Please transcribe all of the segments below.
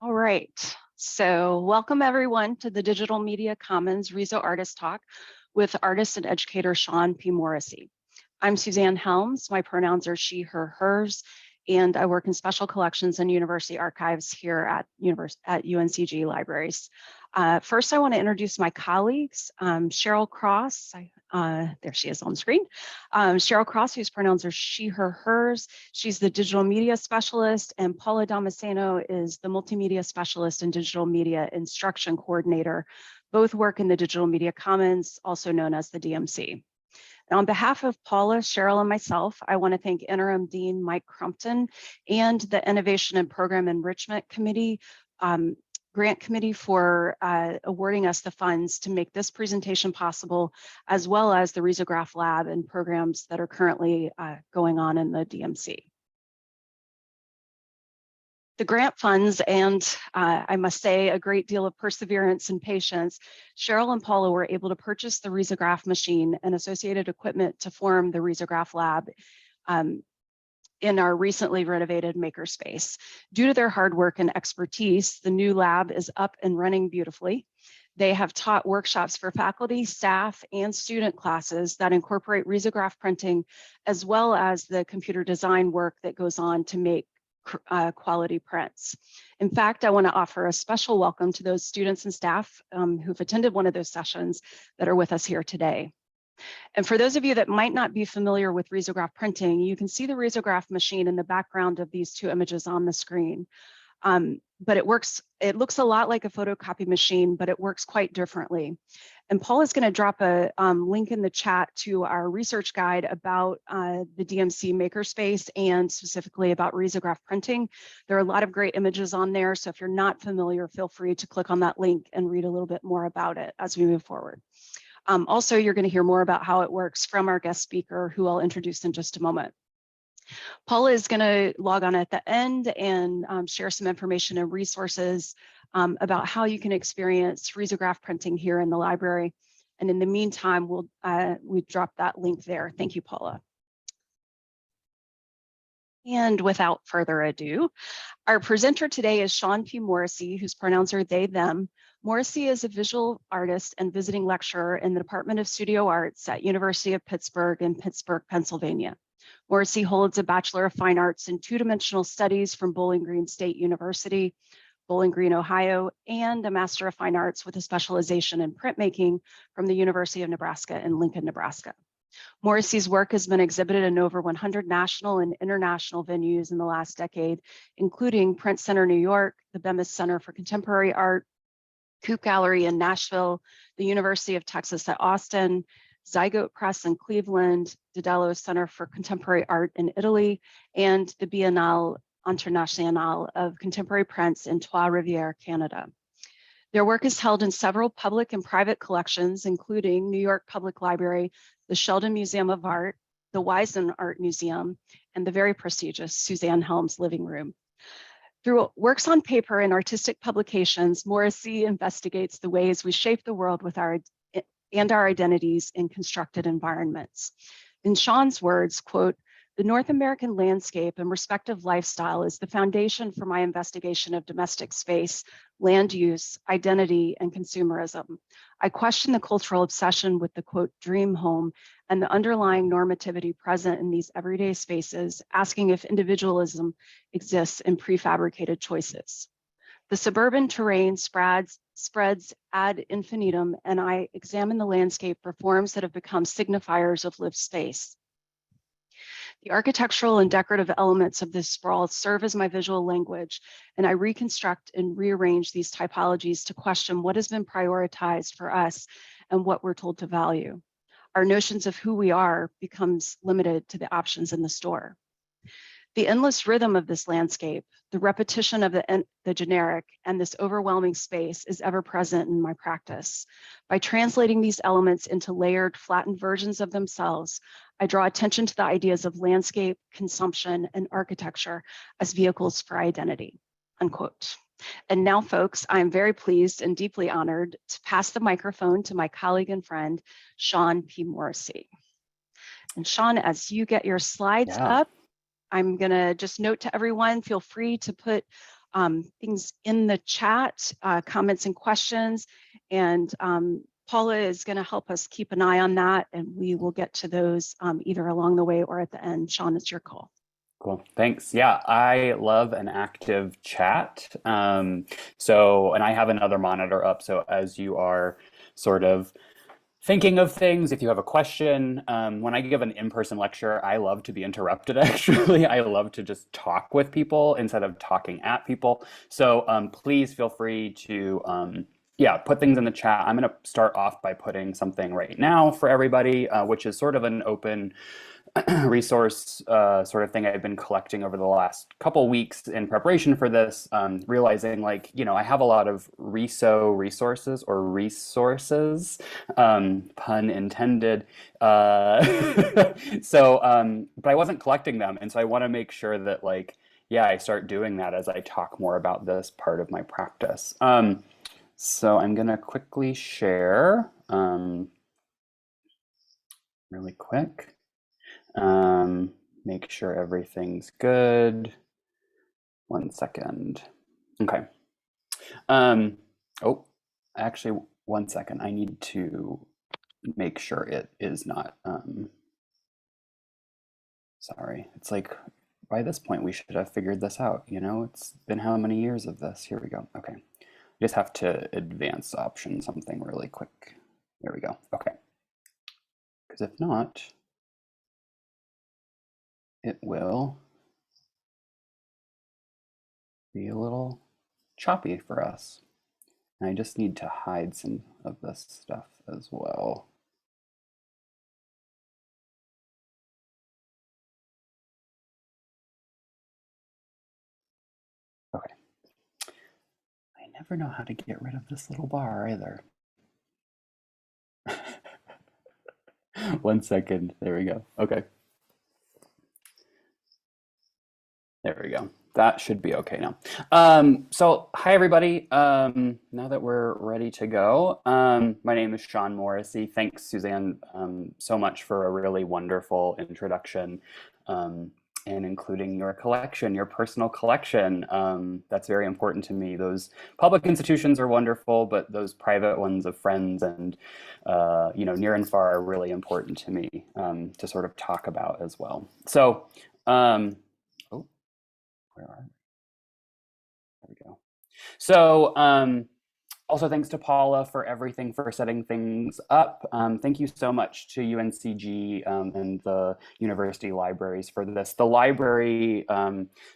All right, so welcome everyone to the Digital Media Commons Riso Artist Talk with artist and educator Sean P. Morrissey. I'm Suzanne Helms, my pronouns are she, her, hers, and I work in special collections and university archives here at UNCG libraries. First, I want to introduce my colleagues, Cheryl Cross, there she is on screen. Cheryl Cross, whose pronouns are she, her, hers. She's the digital media specialist, and Paula Damasceno is the multimedia specialist and digital media instruction coordinator. Both work in the Digital Media Commons, also known as the DMC. And on behalf of Paula, Cheryl, and myself, I want to thank Interim Dean Mike Crumpton and the Innovation and Program Enrichment Committee, Grant Committee for awarding us the funds to make this presentation possible, as well as the Risograph Lab and programs that are currently going on in the DMC. The grant funds and I must say a great deal of perseverance and patience, Cheryl and Paula were able to purchase the Risograph machine and associated equipment to form the Risograph Lab in our recently renovated makerspace. Due to their hard work and expertise, the new lab is up and running beautifully. They have taught workshops for faculty, staff, and student classes that incorporate risograph printing, as well as the computer design work that goes on to make quality prints. In fact, I want to offer a special welcome to those students and staff who've attended one of those sessions that are with us here today. And for those of you that might not be familiar with risograph printing, you can see the risograph machine in the background of these two images on the screen. But it looks a lot like a photocopy machine, but it works quite differently. And Paul is going to drop a link in the chat to our research guide about the DMC makerspace and specifically about risograph printing. There are a lot of great images on there, so if you're not familiar, feel free to click on that link and read a little bit more about it as we move forward. Also, you're going to hear more about how it works from our guest speaker, who I'll introduce in just a moment. Paula is going to log on at the end and share some information and resources about how you can experience risograph printing here in the library. And in the meantime, we drop that link there. Thank you, Paula. And without further ado, our presenter today is Sean P. Morrissey, whose pronouns are they, them. Morrissey is a visual artist and visiting lecturer in the Department of Studio Arts at University of Pittsburgh in Pittsburgh, Pennsylvania. Morrissey holds a Bachelor of Fine Arts in Two-Dimensional Studies from Bowling Green State University, Bowling Green, Ohio, and a Master of Fine Arts with a specialization in printmaking from the University of Nebraska in Lincoln, Nebraska. Morrissey's work has been exhibited in over 100 national and international venues in the last decade, including Print Center, New York, the Bemis Center for Contemporary Art, Coop Gallery in Nashville, the University of Texas at Austin, Zygote Press in Cleveland, Dedalo Center for Contemporary Art in Italy, and the Biennale Internationale of Contemporary Prints in Trois-Rivières, Canada. Their work is held in several public and private collections, including New York Public Library, the Sheldon Museum of Art, the Weisman Art Museum, and the very prestigious Suzanne Helms Living Room. Through works on paper and artistic publications, Morrissey investigates the ways we shape the world with our identities in constructed environments. In Sean's words, quote, "The North American landscape and respective lifestyle is the foundation for my investigation of domestic space, land use, identity, and consumerism. I question the cultural obsession with the, quote, dream home and the underlying normativity present in these everyday spaces, asking if individualism exists in prefabricated choices. The suburban terrain spreads ad infinitum, and I examine the landscape for forms that have become signifiers of lived space. The architectural and decorative elements of this sprawl serve as my visual language, and I reconstruct and rearrange these typologies to question what has been prioritized for us and what we're told to value. Our notions of who we are becomes limited to the options in the store. The endless rhythm of this landscape, the repetition of the generic, and this overwhelming space is ever present in my practice. By translating these elements into layered, flattened versions of themselves, I draw attention to the ideas of landscape, consumption, and architecture as vehicles for identity," unquote. And now, folks, I'm very pleased and deeply honored to pass the microphone to my colleague and friend, Sean P. Morrissey. And Sean, as you get your slides up, I'm gonna just note to everyone, feel free to put things in the chat, comments and questions, and Paula is going to help us keep an eye on that, and we will get to those either along the way or at the end. Sean, it's your call. Cool. Thanks. Yeah, I love an active chat. And I have another monitor up. So as you are sort of thinking of things, if you have a question, when I give an in-person lecture, I love to be interrupted, actually. I love to just talk with people instead of talking at people. So please feel free to put things in the chat. I'm going to start off by putting something right now for everybody, which is sort of an open resource sort of thing I've been collecting over the last couple weeks in preparation for this, realizing I have a lot of Riso resources or resources, pun intended. But I wasn't collecting them. And so I want to make sure that I start doing that as I talk more about this part of my practice. So I'm going to quickly share really quick. Make sure everything's good. 1 second. Okay. Actually, 1 second. I need to make sure it is not, sorry. It's by this point, we should have figured this out. It's been how many years of this? Here we go. Okay. I just have to advance option something really quick. There we go. Okay. Because if not, it will be a little choppy for us. And I just need to hide some of this stuff as well. Okay. I never know how to get rid of this little bar either. 1 second. There we go. Okay. There we go. That should be okay now. So hi, everybody. Now that we're ready to go, my name is Sean Morrissey. Thanks, Suzanne, so much for a really wonderful introduction and including your collection, your personal collection. That's very important to me. Those public institutions are wonderful, but those private ones of friends and near and far are really important to me to sort of talk about as well. So, where are we? There we go. So also thanks to Paula for everything, for setting things up. Thank you so much to UNCG and the university libraries for this. The library,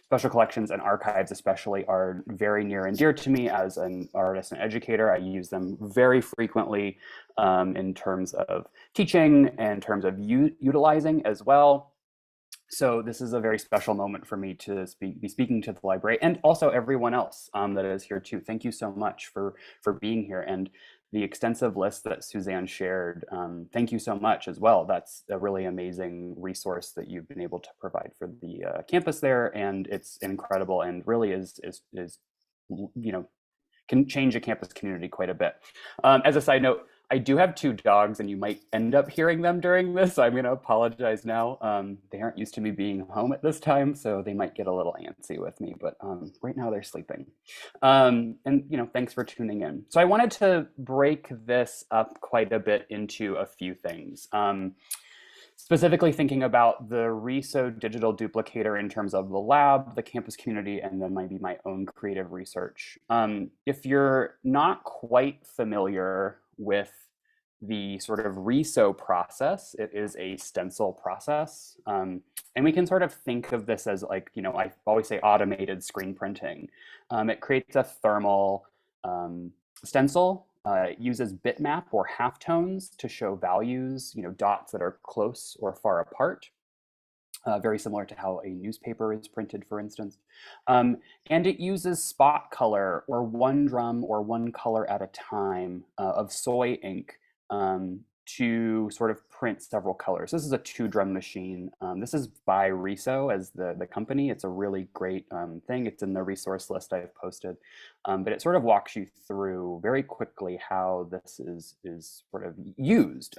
special collections and archives especially are very near and dear to me as an artist and educator. I use them very frequently in terms of teaching and in terms of utilizing as well. So this is a very special moment for me to be speaking to the library and also everyone else that is here too. Thank you so much for being here, and the extensive list that Suzanne shared. Thank you so much as well. That's a really amazing resource that you've been able to provide for the campus there, and it's incredible and really is can change a campus community quite a bit. As a side note, I do have 2 dogs and you might end up hearing them during this. So I'm going to apologize now. They aren't used to me being home at this time, so they might get a little antsy with me, but right now they're sleeping. And thanks for tuning in. So I wanted to break this up quite a bit into a few things. Specifically thinking about the Riso digital duplicator in terms of the lab, the campus community, and then maybe my own creative research. If you're not quite familiar with the sort of Riso process, it is a stencil process. And we can sort of think of this as I always say automated screen printing. It creates a thermal stencil. It uses bitmap or halftones to show values, dots that are close or far apart. Very similar to how a newspaper is printed, for instance. And it uses spot color or one drum or one color at a time of soy ink to sort of print several colors. This is a 2-drum machine. This is by Riso as the company. It's a really great thing. It's in the resource list I've posted, but it sort of walks you through very quickly how this is sort of used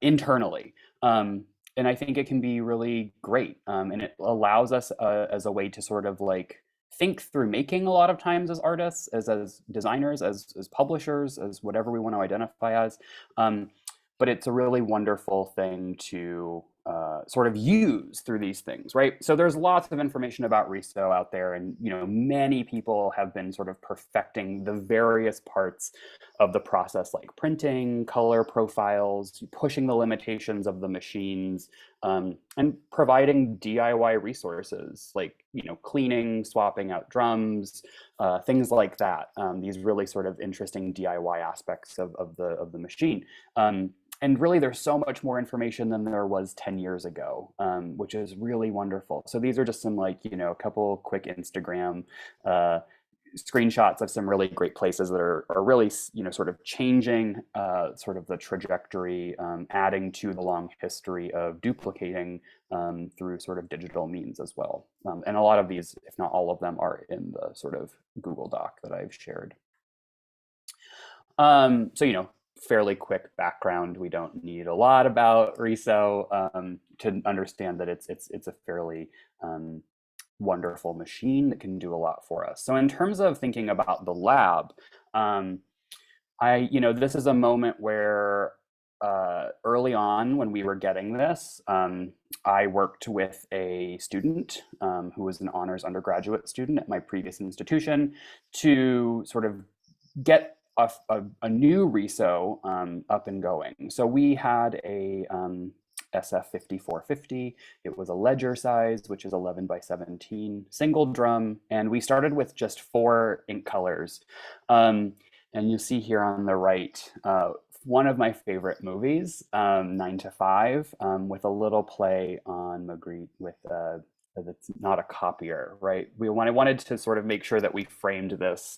internally. And I think it can be really great. And it allows us as a way to sort of think through making a lot of times as artists, as designers, as publishers, as whatever we want to identify as. But it's a really wonderful thing to sort of use through these things, right? So there's lots of information about Riso out there, and many people have been sort of perfecting the various parts of the process, like printing, color profiles, pushing the limitations of the machines, and providing DIY resources like cleaning, swapping out drums, things like that. These really sort of interesting DIY aspects of the machine. And really, there's so much more information than there was 10 years ago, which is really wonderful. So these are just some a couple quick Instagram screenshots of some really great places that are really, sort of changing sort of the trajectory, adding to the long history of duplicating through sort of digital means as well. And a lot of these, if not all of them, are in the sort of Google Doc that I've shared. So, fairly quick background. We don't need a lot about Riso to understand that it's a fairly wonderful machine that can do a lot for us. So in terms of thinking about the lab, this is a moment where early on when we were getting this, I worked with a student who was an honors undergraduate student at my previous institution to sort of get a new Riso up and going. So we had a SF5450. It was a ledger size, which is 11 by 17, single drum. And we started with just 4 ink colors. And you see here on the right, one of my favorite movies, 9 to 5, with a little play on Magritte with it's not a copier, right? I wanted to sort of make sure that we framed this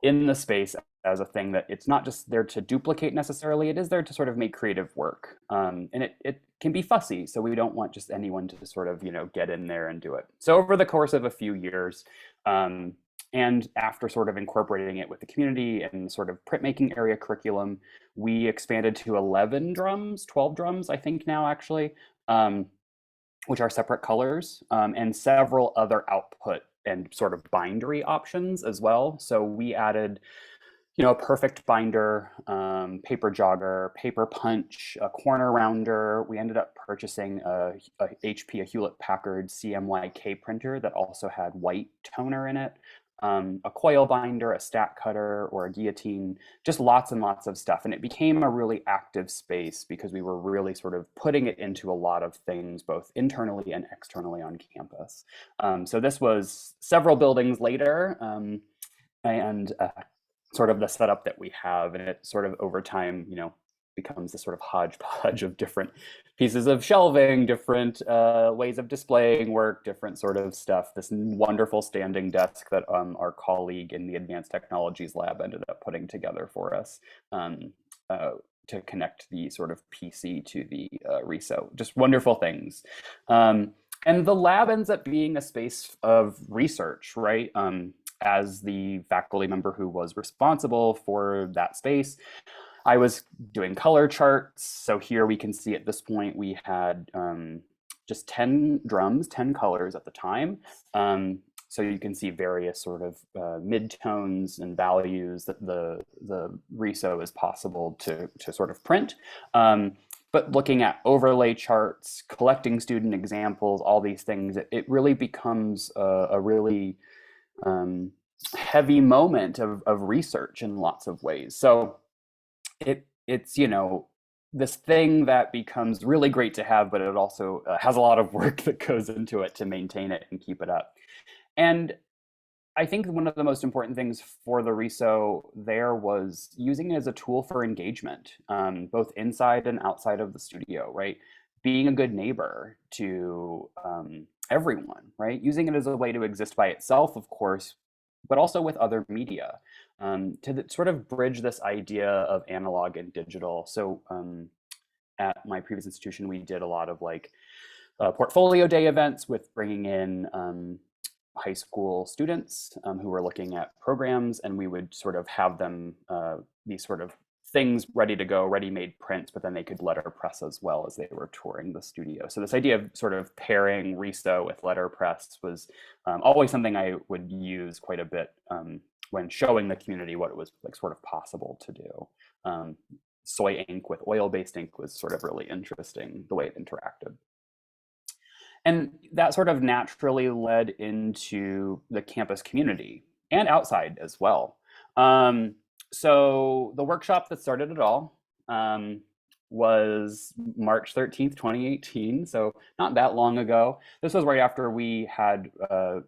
in the space as a thing that it's not just there to duplicate necessarily, it is there to sort of make creative work. And it can be fussy, so we don't want just anyone to sort of, get in there and do it. So over the course of a few years, and after sort of incorporating it with the community and sort of printmaking area curriculum, we expanded to 12 drums, I think now actually, which are separate colors, and several other output and sort of bindery options as well. So we added, a perfect binder, paper jogger, paper punch, a corner rounder. We ended up purchasing a Hewlett-Packard CMYK printer that also had white toner in it, a coil binder, a stack cutter, or a guillotine, just lots and lots of stuff. And it became a really active space because we were really sort of putting it into a lot of things, both internally and externally on campus. So this was several buildings later, and sort of the setup that we have, and it sort of over time, becomes this sort of hodgepodge of different pieces of shelving, different ways of displaying work, different sort of stuff. This wonderful standing desk that our colleague in the Advanced Technologies Lab ended up putting together for us to connect the sort of PC to the Riso. Just wonderful things. And the lab ends up being a space of research, right? As the faculty member who was responsible for that space, I was doing color charts. So here we can see at this point, we had just 10 drums, 10 colors at the time. So you can see various sort of midtones and values that the Riso is possible to sort of print. But looking at overlay charts, collecting student examples, all these things, it really becomes a really heavy moment of research in lots of ways. So it's this thing that becomes really great to have, but it also has a lot of work that goes into it to maintain it and keep it up. And I think one of the most important things for the Riso there was using it as a tool for engagement, both inside and outside of the studio, right? Being a good neighbor to everyone, right? Using it as a way to exist by itself, of course, but also with other media, to sort of bridge this idea of analog and digital. So at my previous institution, we did a lot of portfolio day events with bringing in high school students who were looking at programs, and we would sort of have them these sort of things ready to go, ready-made prints, but then they could letterpress as well as they were touring the studio. So this idea of sort of pairing Riso with letterpress was always something I would use quite a bit when showing the community what it was like sort of possible to do. Soy ink with oil-based ink was sort of really interesting, the way it interacted. And that sort of naturally led into the campus community and outside as well. So the workshop that started it all was March 13th, 2018. So not that long ago. This was right after we had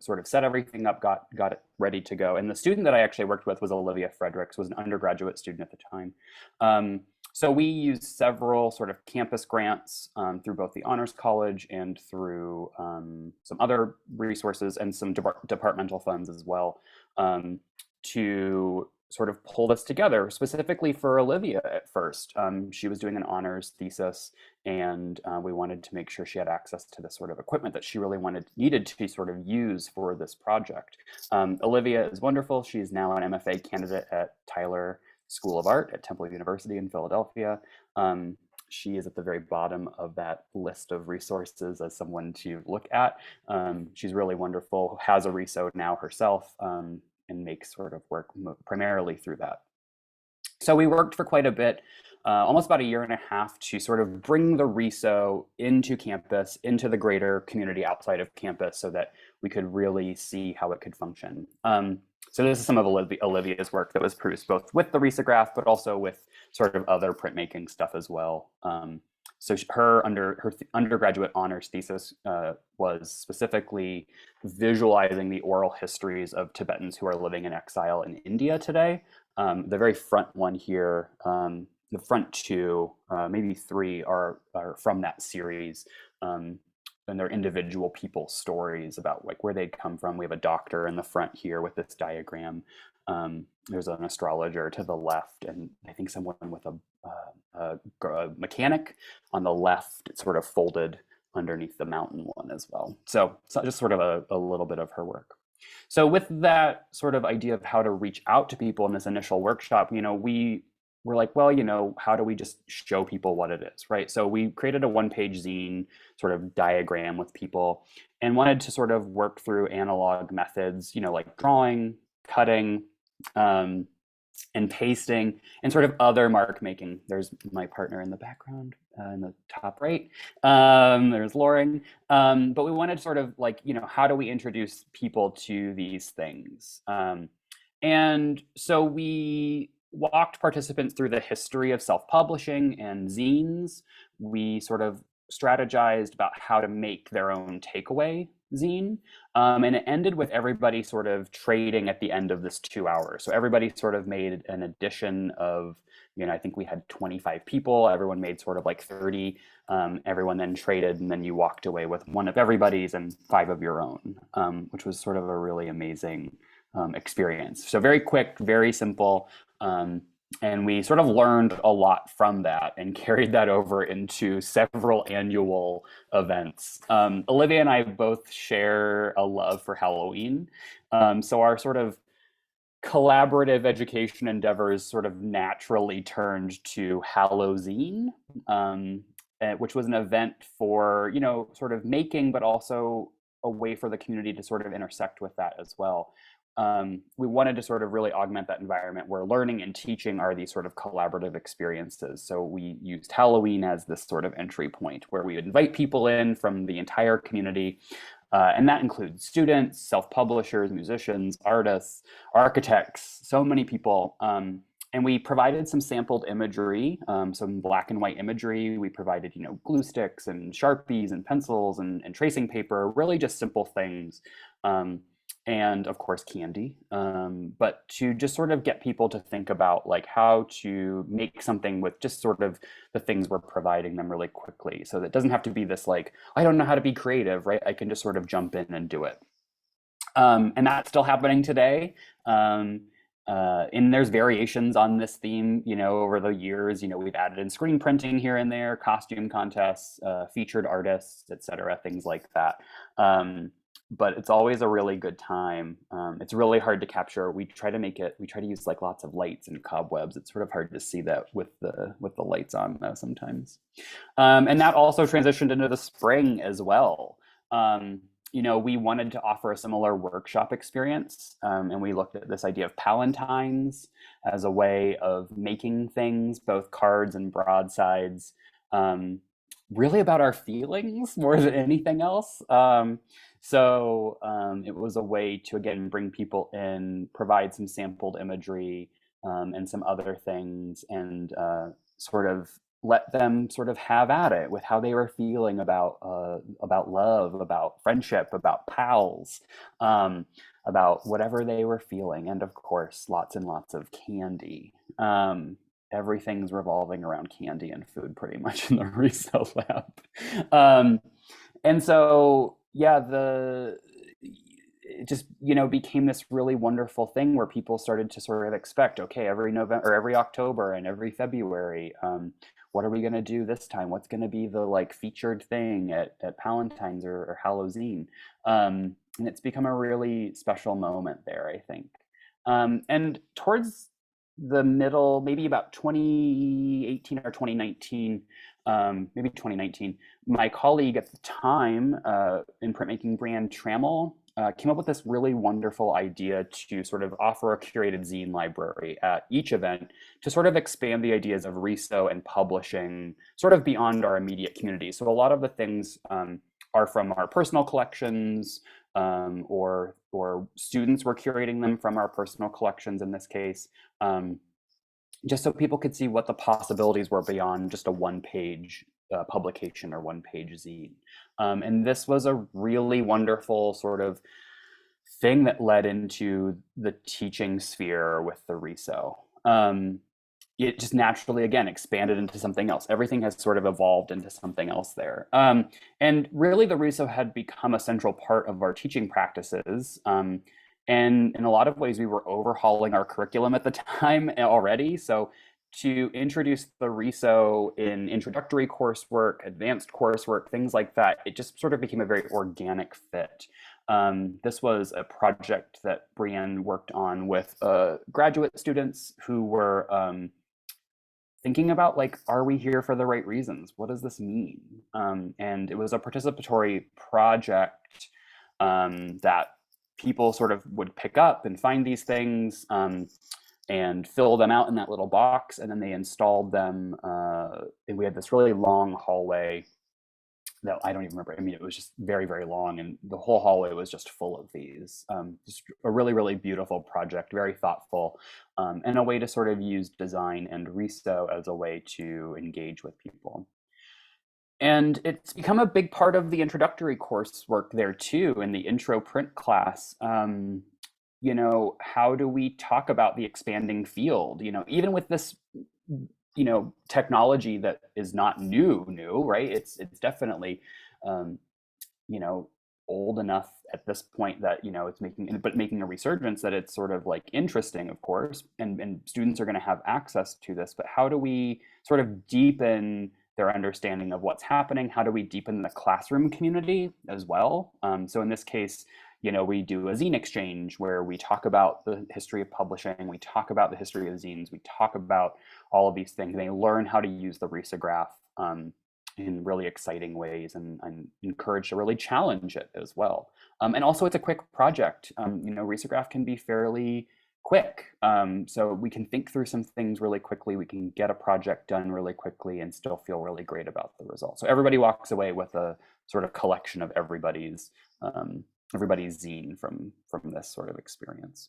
sort of set everything up, got it ready to go. And the student that I actually worked with was Olivia Fredericks, was an undergraduate student at the time. So we used several sort of campus grants through both the Honors College and through some other resources and some departmental funds as well to sort of pull this together, specifically for Olivia at first. She was doing an honors thesis, and we wanted to make sure she had access to the sort of equipment that she really needed to sort of use for this project. Olivia is wonderful. She's now an MFA candidate at Tyler School of Art at Temple University in Philadelphia. She is at the very bottom of that list of resources as someone to look at. She's really wonderful, has a Riso now herself, and makes sort of work primarily through that. So we worked for quite a bit, almost about a year and a half, to sort of bring the Riso into campus, into the greater community outside of campus, so that we could really see how it could function. So this is some of Olivia's work that was produced both with the risograph, but also with sort of other printmaking stuff as well. So her undergraduate honors thesis was specifically visualizing the oral histories of Tibetans who are living in exile in India today. The very front one here, the front two, maybe three are from that series. And they're individual people's stories about like where they'd come from. We have a doctor in the front here with this diagram. There's an astrologer to the left, and I think someone with a mechanic on the left, sort of folded underneath the mountain one as well. So just sort of a little bit of her work. So with that sort of idea of how to reach out to people in this initial workshop, we were like, well, how do we just show people what it is, right? So we created a one-page zine sort of diagram with people and wanted to sort of work through analog methods, like drawing, cutting, and pasting, and sort of other mark making. There's my partner in the background in the top right. There's Lauren. But we wanted to sort of like, how do we introduce people to these things? And so we walked participants through the history of self-publishing and zines. We sort of strategized about how to make their own takeaway zine. And it ended with everybody sort of trading at the end of this 2 hours. So everybody sort of made an addition of, I think we had 25 people. Everyone made sort of like 30. Everyone then traded, and then you walked away with one of everybody's and 5 of your own, which was sort of a really amazing experience. So very quick, very simple. And we sort of learned a lot from that and carried that over into several annual events. Olivia and I both share a love for Halloween. So our sort of collaborative education endeavors sort of naturally turned to Halloween, which was an event for, sort of making, but also a way for the community to sort of intersect with that as well. We wanted to sort of really augment that environment where learning and teaching are these sort of collaborative experiences. So we used Halloween as this sort of entry point where we would invite people in from the entire community. And that includes students, self-publishers, musicians, artists, architects, so many people. And we provided some sampled imagery, some black and white imagery. We provided, glue sticks and Sharpies and pencils and tracing paper, really just simple things. And of course candy, but to just sort of get people to think about like how to make something with just sort of the things we're providing them really quickly. So that it doesn't have to be this like, I don't know how to be creative, right? I can just sort of jump in and do it. And that's still happening today. And there's variations on this theme, over the years. We've added in screen printing here and there, costume contests, featured artists, etc., things like that. but it's always a really good time. It's really hard to capture. We try to use like lots of lights and cobwebs. It's sort of hard to see that with the lights on though sometimes. And that also transitioned into the spring as well. We wanted to offer a similar workshop experience, and we looked at this idea of palantines as a way of making things, both cards and broadsides, really about our feelings more than anything else. It was a way to, again, bring people in, provide some sampled imagery, and some other things, and sort of let them sort of have at it with how they were feeling about love, about friendship, about pals, about whatever they were feeling, and of course, lots and lots of candy. Everything's revolving around candy and food pretty much in the Riso lab. And so, yeah, it just became this really wonderful thing where people started to sort of expect, okay, every November or every October and every February, what are we going to do this time? What's going to be the like featured thing at Palentine's or Halloween? And it's become a really special moment there, I think. And towards the middle, maybe about 2018 or 2019, maybe 2019, my colleague at the time in printmaking, Brand Trammell, came up with this really wonderful idea to sort of offer a curated zine library at each event to sort of expand the ideas of Riso and publishing sort of beyond our immediate community. So a lot of the things are from our personal collections, or students were curating them from our personal collections in this case, just so people could see what the possibilities were beyond just a one-page publication or one-page zine. And this was a really wonderful sort of thing that led into the teaching sphere with the Riso. It just naturally, again, expanded into something else. Everything has sort of evolved into something else there. And really, the Riso had become a central part of our teaching practices. And in a lot of ways, we were overhauling our curriculum at the time already. So to introduce the Riso in introductory coursework, advanced coursework, things like that, it just sort of became a very organic fit. This was a project that Brienne worked on with graduate students who were thinking about, like, are we here for the right reasons? What does this mean? And it was a participatory project that people sort of would pick up and find these things and fill them out in that little box, and then they installed them. And we had this really long hallway that I don't even remember. I mean, it was just very, very long, and the whole hallway was just full of these. Just a really, really beautiful project, very thoughtful, and a way to sort of use design and Riso as a way to engage with people. And it's become a big part of the introductory coursework there too, in the intro print class. How do we talk about the expanding field? Even with this, technology that is not new, right? It's definitely, old enough at this point that, it's making a resurgence, that it's sort of like interesting, of course, and students are going to have access to this, but how do we sort of deepen their understanding of what's happening? How do we deepen the classroom community as well? So in this case, we do a zine exchange where we talk about the history of publishing, we talk about the history of zines, we talk about all of these things. They learn how to use the risograph in really exciting ways, and I'm encouraged to really challenge it as well. And also, it's a quick project. Risograph can be fairly quick. So we can think through some things really quickly. We can get a project done really quickly and still feel really great about the result. So everybody walks away with a sort of collection of everybody's zine from this sort of experience.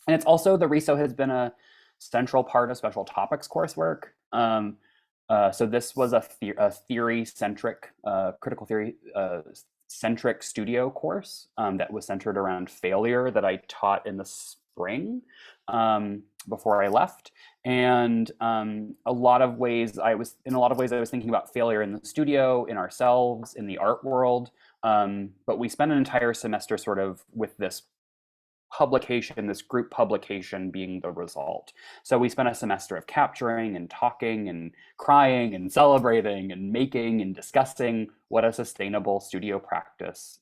And it's also, the Riso has been a central part of special topics coursework. So this was a theory-centric, critical theory centric studio course that was centered around failure that I taught in the spring before I left. And a lot of ways I was thinking about failure in the studio, in ourselves, in the art world. But we spent an entire semester sort of with this publication, this group publication being the result. So we spent a semester of capturing and talking and crying and celebrating and making and discussing what a sustainable studio practice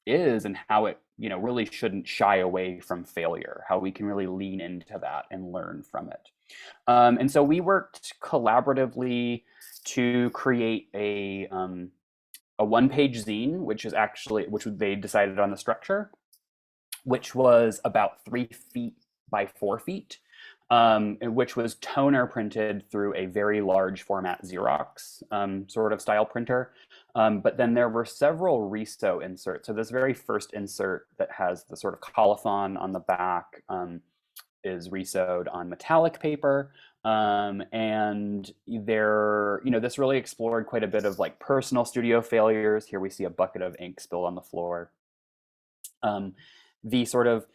is and how it, really shouldn't shy away from failure, how we can really lean into that and learn from it. And so we worked collaboratively to create a one-page zine, which they decided on the structure, which was about 3 feet by 4 feet, which was toner printed through a very large format Xerox sort of style printer. But then there were several Riso inserts. So this very first insert that has the sort of colophon on the back is Riso'd on metallic paper. And this really explored quite a bit of like personal studio failures. Here we see a bucket of ink spilled on the floor. The sort of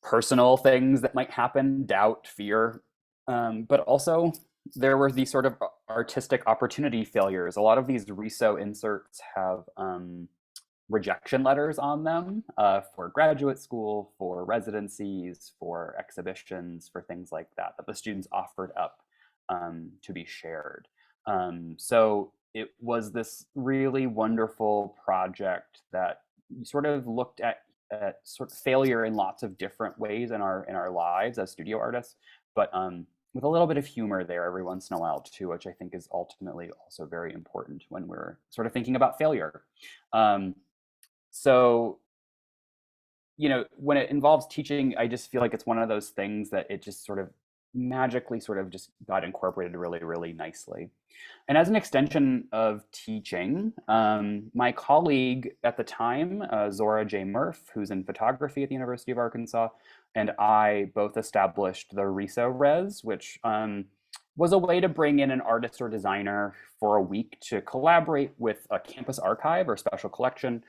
personal things that might happen, doubt, fear, but also there were these sort of artistic opportunity failures. A lot of these Riso inserts have rejection letters on them for graduate school, for residencies, for exhibitions, for things like that the students offered up to be shared. So it was this really wonderful project that sort of looked at sort of failure in lots of different ways in our lives as studio artists, but with a little bit of humor there every once in a while too, which I think is ultimately also very important when we're sort of thinking about failure. So, when it involves teaching, I just feel like it's one of those things that it just sort of magically sort of just got incorporated really, really nicely. And as an extension of teaching, my colleague at the time, Zora J. Murph, who's in photography at the University of Arkansas, and I both established the Riso Res, which was a way to bring in an artist or designer for a week to collaborate with a campus archive or special collection,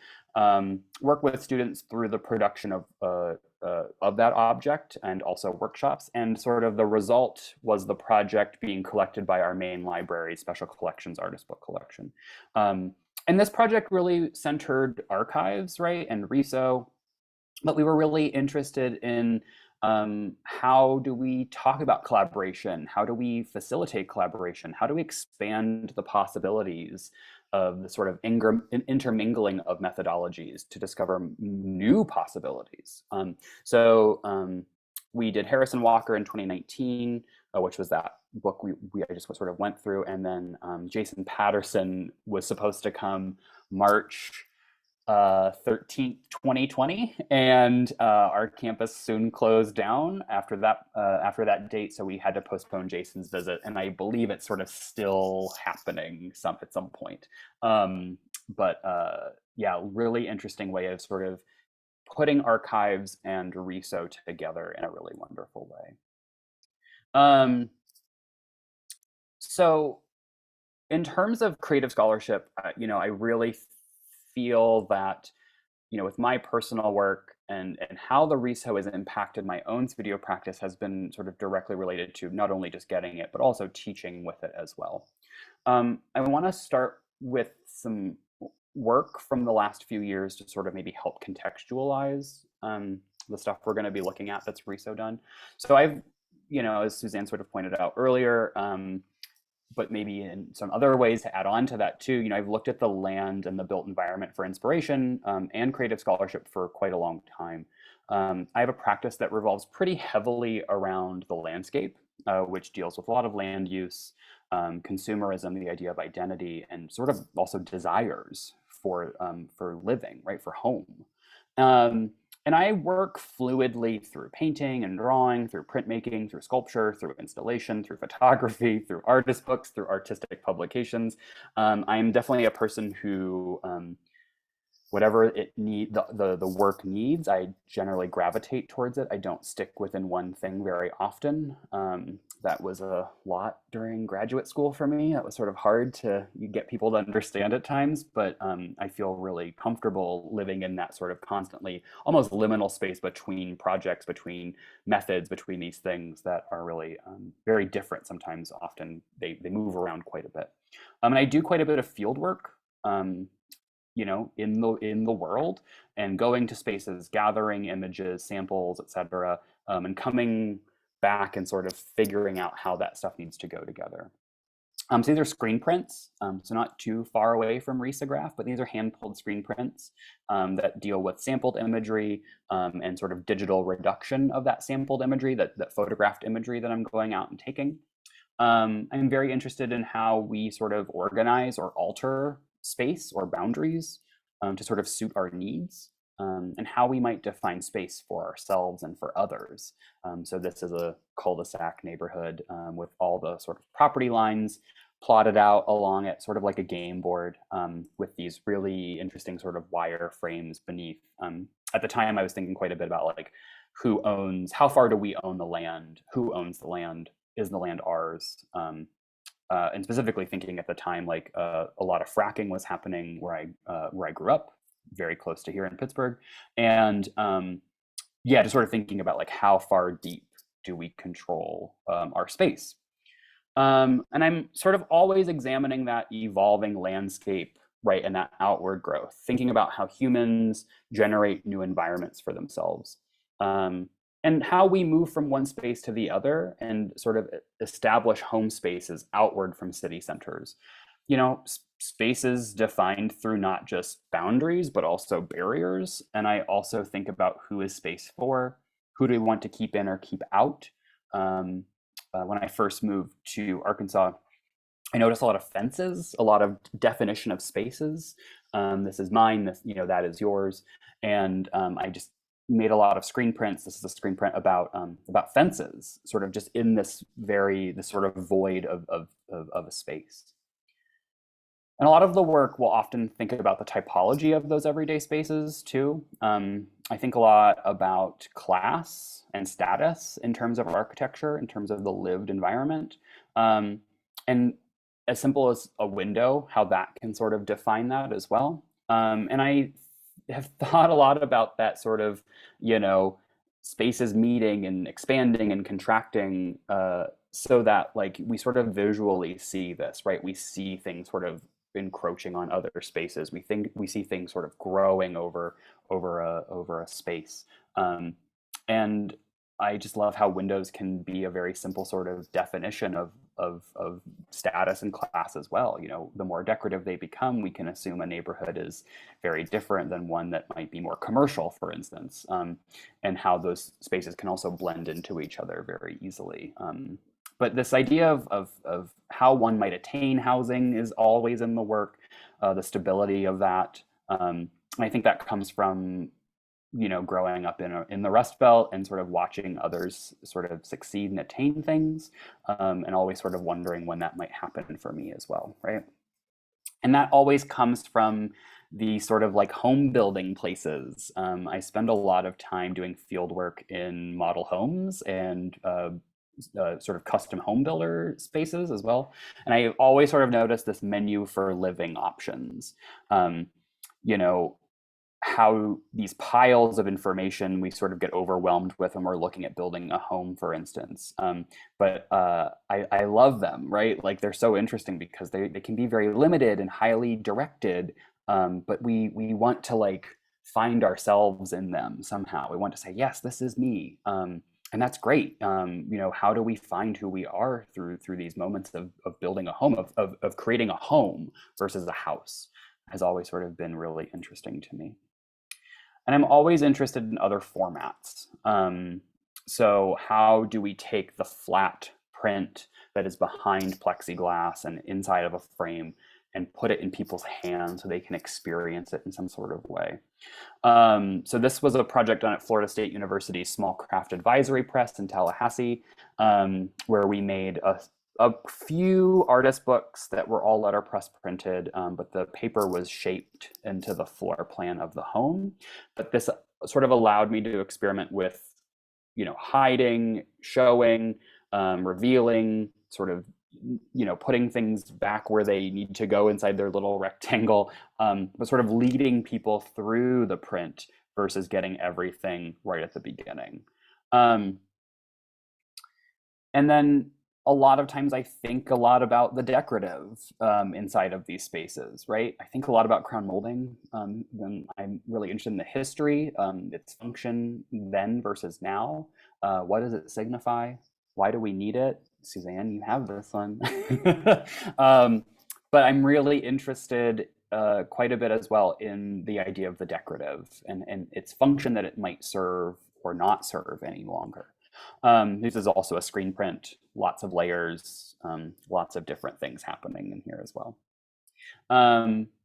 work with students through the production of that object and also workshops. And sort of the result was the project being collected by our main library, Special Collections Artist Book Collection. And this project really centered archives, right, and Riso, but we were really interested in how do we talk about collaboration? How do we facilitate collaboration? How do we expand the possibilities of the sort of intermingling of methodologies to discover new possibilities? So we did Harrison Walker in 2019, which was that book I just sort of went through. And then Jason Patterson was supposed to come March 13th, 2020, and our campus soon closed down after that date, so we had to postpone Jason's visit, and I believe it's sort of still happening at some point. But yeah, really interesting way of sort of putting archives and Riso together in a really wonderful way. So in terms of creative scholarship, I really feel that, with my personal work and how the Riso has impacted my own studio practice has been sort of directly related to not only just getting it, but also teaching with it as well. I want to start with some work from the last few years to sort of maybe help contextualize the stuff we're going to be looking at that's Riso done. So I've, as Suzanne sort of pointed out earlier, but maybe in some other ways to add on to that too, I've looked at the land and the built environment for inspiration and creative scholarship for quite a long time. I have a practice that revolves pretty heavily around the landscape, which deals with a lot of land use, consumerism, the idea of identity, and sort of also desires for living, right, for home. And I work fluidly through painting and drawing, through printmaking, through sculpture, through installation, through photography, through artist books, through artistic publications. I'm definitely a person who, whatever the work needs, I generally gravitate towards it. I don't stick within one thing very often. That was a lot during graduate school for me. That was sort of hard to get people to understand at times, but I feel really comfortable living in that sort of constantly almost liminal space between projects, between methods, between these things that are really very different. Sometimes, often they move around quite a bit. And I do quite a bit of field work. In the world, and going to spaces, gathering images, samples, etc., and coming back and sort of figuring out how that stuff needs to go together. So these are screen prints, so not too far away from risograph, but these are hand-pulled screen prints that deal with sampled imagery and sort of digital reduction of that sampled imagery, that photographed imagery that I'm going out and taking. I'm very interested in how we sort of organize or alter space or boundaries to sort of suit our needs, and how we might define space for ourselves and for others. So this is a cul-de-sac neighborhood with all the sort of property lines plotted out along it, sort of like a game board, with these really interesting sort of wire frames beneath. At the time, I was thinking quite a bit about like how far do we own the land? Who owns the land? Is the land ours? And specifically thinking at the time, like a lot of fracking was happening where I grew up, very close to here in Pittsburgh, and yeah, just sort of thinking about like how far deep do we control our space. And I'm sort of always examining that evolving landscape, right, and that outward growth, thinking about how humans generate new environments for themselves. And how we move from one space to the other and sort of establish home spaces outward from city centers. You know, spaces defined through not just boundaries, but also barriers. And I also think about who is space for, who do we want to keep in or keep out. When I first moved to Arkansas, I noticed a lot of fences, a lot of definition of spaces. This is mine, this, you know, that is yours. And I just made a lot of screen prints. This is a screen print about fences, sort of just in this sort of void of a space. And a lot of the work will often think about the typology of those everyday spaces too. I think a lot about class and status in terms of architecture, in terms of the lived environment. And as simple as a window, how that can sort of define that as well. And I have thought a lot about that sort of, you know, spaces meeting and expanding and contracting, so that like we sort of visually see this, right? We see things sort of encroaching on other spaces. We see things sort of growing over a space. And I just love how windows can be a very simple sort of definition of status and class as well. You know, the more decorative they become, we can assume a neighborhood is very different than one that might be more commercial, for instance, and how those spaces can also blend into each other very easily. But this idea of how one might attain housing is always in the work, the stability of that. I think that comes from, you know, growing up in the Rust Belt and sort of watching others sort of succeed and attain things, and always sort of wondering when that might happen for me as well, right? And that always comes from the sort of like home building places. I spend a lot of time doing field work in model homes and sort of custom home builder spaces as well. And I always sort of notice this menu for living options. You know, how these piles of information we sort of get overwhelmed with when we're looking at building a home, for instance. But I love them, right? Like they're so interesting because they can be very limited and highly directed, but we want to like find ourselves in them somehow. We want to say, yes, this is me. And that's great. You know, how do we find who we are through these moments of building a home, of creating a home versus a house, has always sort of been really interesting to me. And I'm always interested in other formats. So how do we take the flat print that is behind plexiglass and inside of a frame and put it in people's hands so they can experience it in some sort of way? So this was a project done at Florida State University's Small Craft Advisory Press in Tallahassee, where we made a few artist books that were all letterpress printed, but the paper was shaped into the floor plan of the home. But this sort of allowed me to experiment with, you know, hiding, showing, revealing, sort of, you know, putting things back where they need to go inside their little rectangle, but sort of leading people through the print versus getting everything right at the beginning. And then a lot of times I think a lot about the decorative inside of these spaces, right? I think a lot about crown molding. Then I'm really interested in the history, its function then versus now. What does it signify? why do we need it? Suzanne, you have this one. But I'm really interested quite a bit as well in the idea of the decorative and its function that it might serve or not serve any longer. This is also a screen print, lots of layers, lots of different things happening in here as well.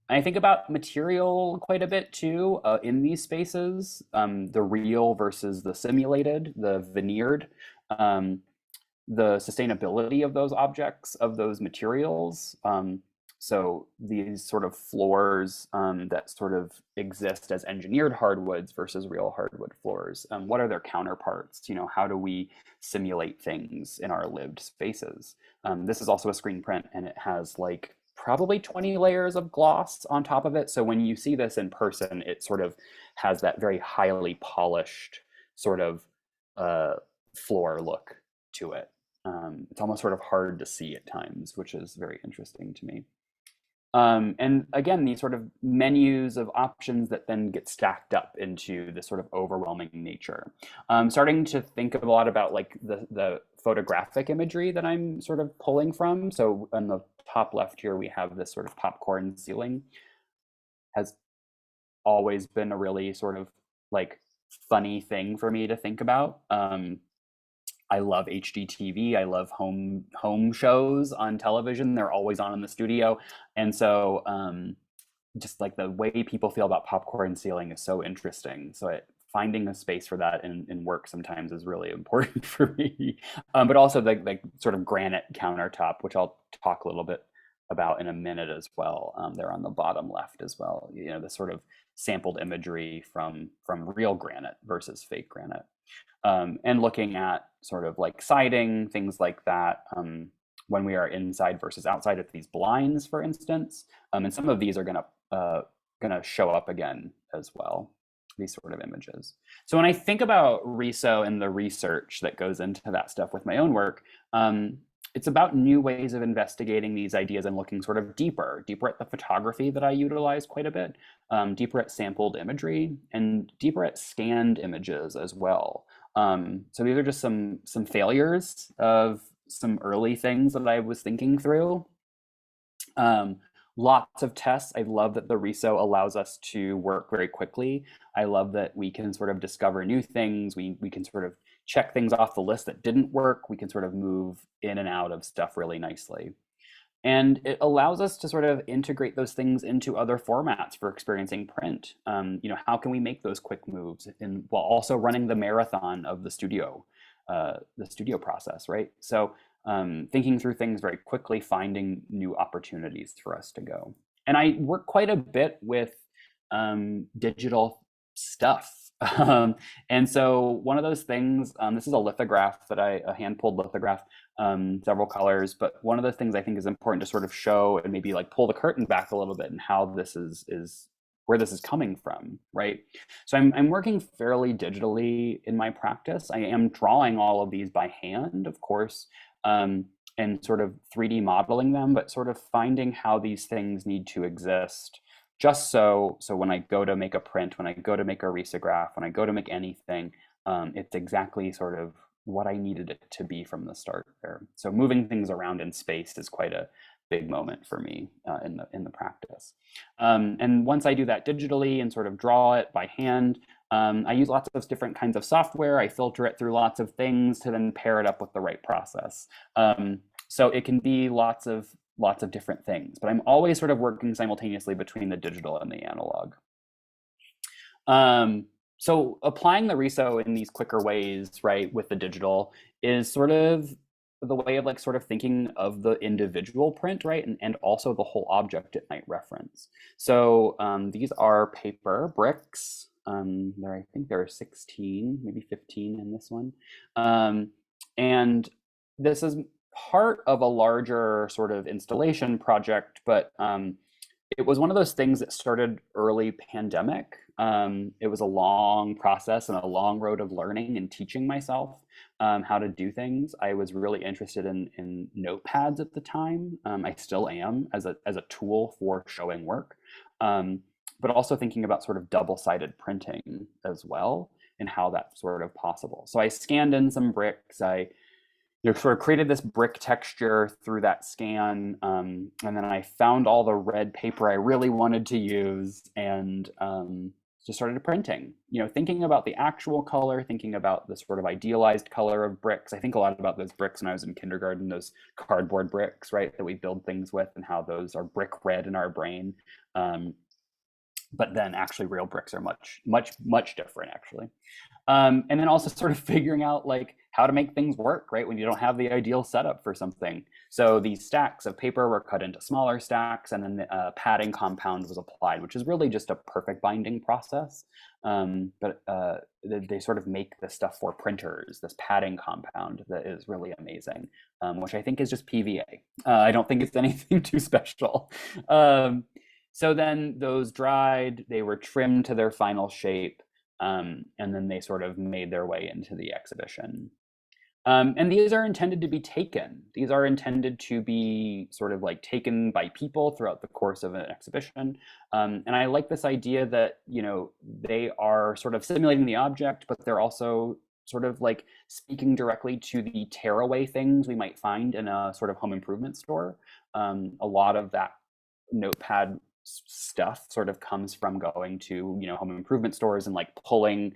I think about material quite a bit too in these spaces, the real versus the simulated, the veneered, the sustainability of those objects, of those materials. So these sort of floors that sort of exist as engineered hardwoods versus real hardwood floors. What are their counterparts? You know, how do we simulate things in our lived spaces? This is also a screen print, and it has like probably 20 layers of gloss on top of it. So when you see this in person, it sort of has that very highly polished sort of floor look to it. It's almost sort of hard to see at times, which is very interesting to me. And again, these sort of menus of options that then get stacked up into this sort of overwhelming nature. Starting to think a lot about like the photographic imagery that I'm sort of pulling from. So on the top left here, we have this sort of popcorn ceiling. Has always been a really sort of like funny thing for me to think about. I love HGTV. I love home shows on television. They're always on in the studio. And so just like the way people feel about popcorn ceiling is so interesting. So finding a space for that in work sometimes is really important for me. But also the sort of granite countertop, which I'll talk a little bit about in a minute as well. They're on the bottom left as well. You know, the sort of sampled imagery from real granite versus fake granite. And looking at sort of like siding, things like that, when we are inside versus outside of these blinds, for instance. And some of these are gonna show up again as well, these sort of images. So when I think about Riso and the research that goes into that stuff with my own work, it's about new ways of investigating these ideas and looking sort of deeper at the photography that I utilize quite a bit, deeper at sampled imagery, and deeper at scanned images as well. So these are just some failures of some early things that I was thinking through. Lots of tests. I love that the Riso allows us to work very quickly. I love that we can sort of discover new things. We can sort of check things off the list that didn't work. We can sort of move in and out of stuff really nicely. And it allows us to sort of integrate those things into other formats for experiencing print. You know, how can we make those quick moves while also running the marathon of the studio process, right? So thinking through things very quickly, finding new opportunities for us to go. And I work quite a bit with digital stuff. And so one of those things, this is a lithograph a hand-pulled lithograph, several colors, but one of the things I think is important to sort of show and maybe like pull the curtain back a little bit and how this is where this is coming from, right? So I'm working fairly digitally in my practice. I am drawing all of these by hand, of course, and sort of 3D modeling them, but sort of finding how these things need to exist just so when I go to make a print, when I go to make a risograph, when I go to make anything, it's exactly sort of what I needed it to be from the start there. So moving things around in space is quite a big moment for me in the practice. And once I do that digitally and sort of draw it by hand, I use lots of different kinds of software. I filter it through lots of things to then pair it up with the right process. So it can be lots of different things, but I'm always sort of working simultaneously between the digital and the analog. So applying the Riso in these quicker ways, right, with the digital is sort of the way of like sort of thinking of the individual print, right, and also the whole object it might reference. So these are paper bricks. I think there are 16, maybe 15 in this one. And this is part of a larger sort of installation project, but it was one of those things that started early pandemic. It was a long process and a long road of learning and teaching myself how to do things. I was really interested in notepads at the time. I still am as a tool for showing work, but also thinking about sort of double-sided printing as well and how that's sort of possible. So I scanned in some bricks. I sort of created this brick texture through that scan. And then I found all the red paper I really wanted to use, and just started printing, thinking about the actual color, thinking about the sort of idealized color of bricks. I think a lot about those bricks when I was in kindergarten, those cardboard bricks, right, that we build things with, and how those are brick red in our brain. But then actually real bricks are much, much, much different, actually. And then also sort of figuring out like how to make things work, right, when you don't have the ideal setup for something. So these stacks of paper were cut into smaller stacks, and then the padding compound was applied, which is really just a perfect binding process. But they sort of make this stuff for printers, this padding compound that is really amazing, which I think is just PVA. I don't think it's anything too special. So then those dried, they were trimmed to their final shape, and then they sort of made their way into the exhibition. And these are intended to be taken. These are intended to be sort of like taken by people throughout the course of an exhibition. And I like this idea that, they are sort of simulating the object, but they're also sort of like speaking directly to the tearaway things we might find in a sort of home improvement store. A lot of that notepad stuff sort of comes from going to home improvement stores and like pulling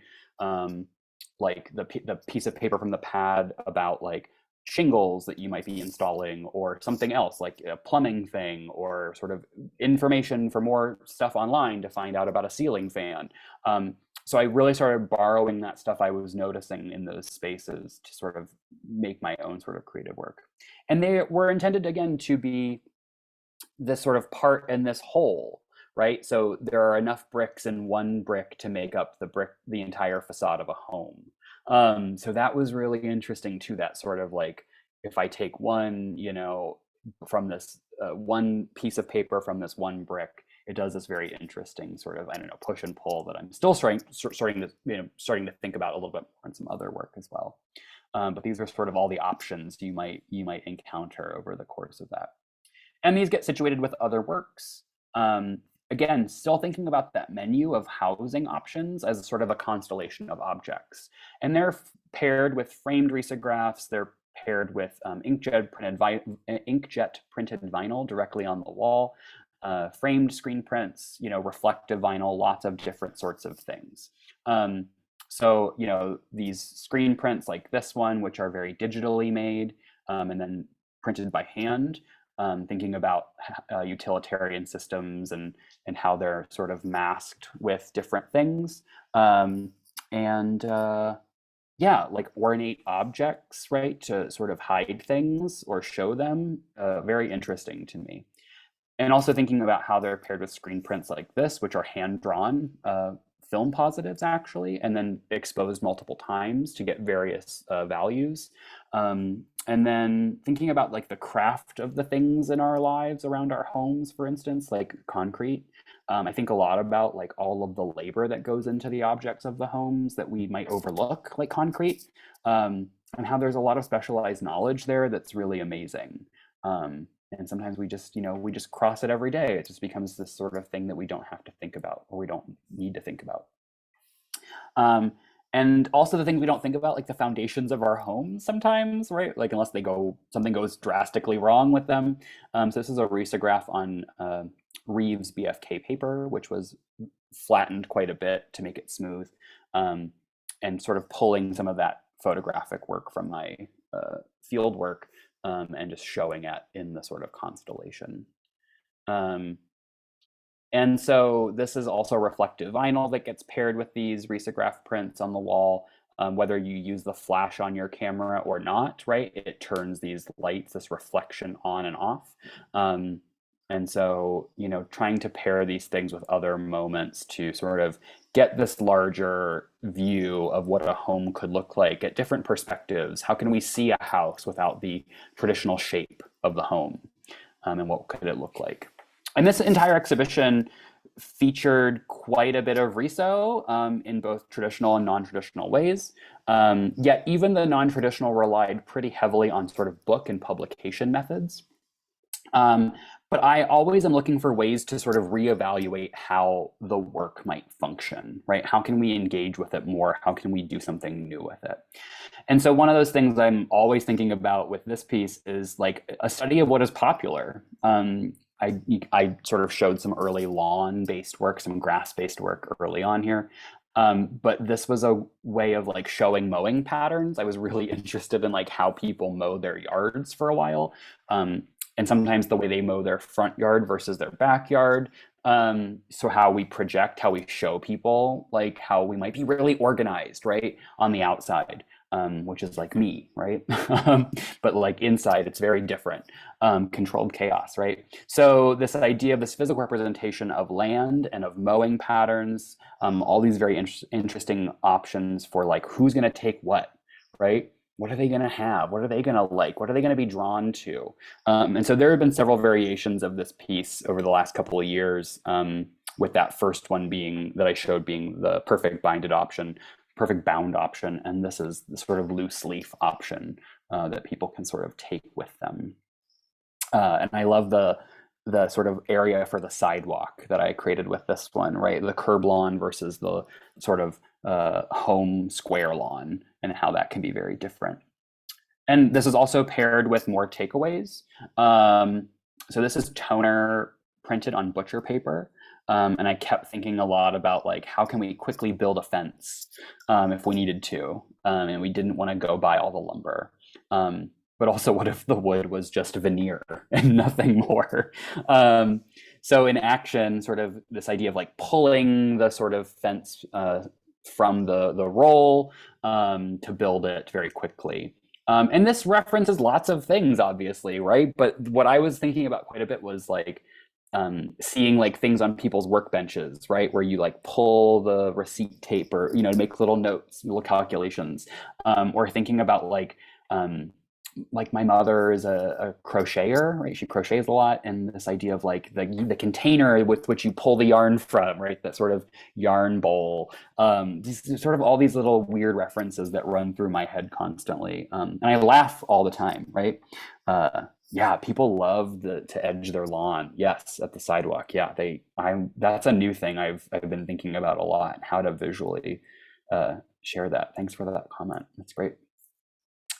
like the piece of paper from the pad about like shingles that you might be installing, or something else like a plumbing thing, or sort of information for more stuff online to find out about a ceiling fan. So I really started borrowing that stuff I was noticing in those spaces to sort of make my own sort of creative work. And they were intended, again, to be this sort of part in this whole, right? So there are enough bricks in one brick to make up the entire facade of a home. So that was really interesting too, that sort of like, if I take one, from this one piece of paper from this one brick, it does this very interesting sort of, I don't know, push and pull that I'm still starting to think about a little bit more in some other work as well. But these are sort of all the options you might encounter over the course of that. And these get situated with other works. Again, still thinking about that menu of housing options as sort of a constellation of objects. And they're paired with framed risographs. They're paired with inkjet printed vinyl directly on the wall, framed screen prints, reflective vinyl, lots of different sorts of things. So, these screen prints like this one, which are very digitally made and then printed by hand. Thinking about utilitarian systems and how they're sort of masked with different things. Yeah, like ornate objects, right, to sort of hide things or show them, very interesting to me. And also thinking about how they're paired with screen prints like this, which are hand-drawn film positives, actually, and then exposed multiple times to get various values. And then thinking about like the craft of the things in our lives around our homes, for instance, like concrete. I think a lot about like all of the labor that goes into the objects of the homes that we might overlook, like concrete, and how there's a lot of specialized knowledge there that's really amazing. And sometimes we just cross it every day. It just becomes this sort of thing that we don't have to think about, or we don't need to think about. And also the things we don't think about, like the foundations of our homes sometimes, right? Like unless something goes drastically wrong with them. So this is a risograph on Reeves BFK paper, which was flattened quite a bit to make it smooth, and sort of pulling some of that photographic work from my field work and just showing it in the sort of constellation. And so this is also reflective vinyl that gets paired with these risograph prints on the wall. Whether you use the flash on your camera or not, right? It turns these lights, this reflection on and off. And so, trying to pair these things with other moments to sort of get this larger view of what a home could look like at different perspectives. How can we see a house without the traditional shape of the home? And what could it look like? And this entire exhibition featured quite a bit of Riso in both traditional and non-traditional ways. Yet even the non-traditional relied pretty heavily on sort of book and publication methods. Um, but I always am looking for ways to sort of reevaluate how the work might function, right? How can we engage with it more? How can we do something new with it? And so one of those things I'm always thinking about with this piece is like a study of what is popular. I sort of showed some early lawn-based work, some grass-based work early on here. But this was a way of like showing mowing patterns. I was really interested in like how people mow their yards for a while. And sometimes the way they mow their front yard versus their backyard. So how we project, how we show people, like how we might be really organized, right, on the outside, which is like me, right? But like inside, it's very different, controlled chaos, right? So this idea of this physical representation of land and of mowing patterns, all these very interesting options for like who's going to take what, right? What are they going to have? What are they going to like? What are they going to be drawn to? And so there have been several variations of this piece over the last couple of years, with that first one being that I showed being the perfect bound option, and this is the sort of loose leaf option that people can sort of take with them. And I love the sort of area for the sidewalk that I created with this one, right? The curb lawn versus the sort of home square lawn, and how that can be very different. And this is also paired with more takeaways. So this is toner printed on butcher paper. And I kept thinking a lot about like, how can we quickly build a fence if we needed to, and we didn't want to go buy all the lumber. But also, what if the wood was just veneer and nothing more? So in action, sort of this idea of like pulling the sort of fence from the roll to build it very quickly. And this references lots of things, obviously, right? But what I was thinking about quite a bit was like seeing like things on people's workbenches, right? Where you like pull the receipt tape or, you know, make little notes, little calculations, or thinking about like my mother is a crocheter, right? She crochets a lot, and this idea of like the container with which you pull the yarn from, right? That sort of yarn bowl. These sort of all these little weird references that run through my head constantly, and I laugh all the time, right? Yeah, people love to edge their lawn. Yes, at the sidewalk. Yeah, that's a new thing I've been thinking about a lot. How to visually share that. Thanks for that comment. That's great.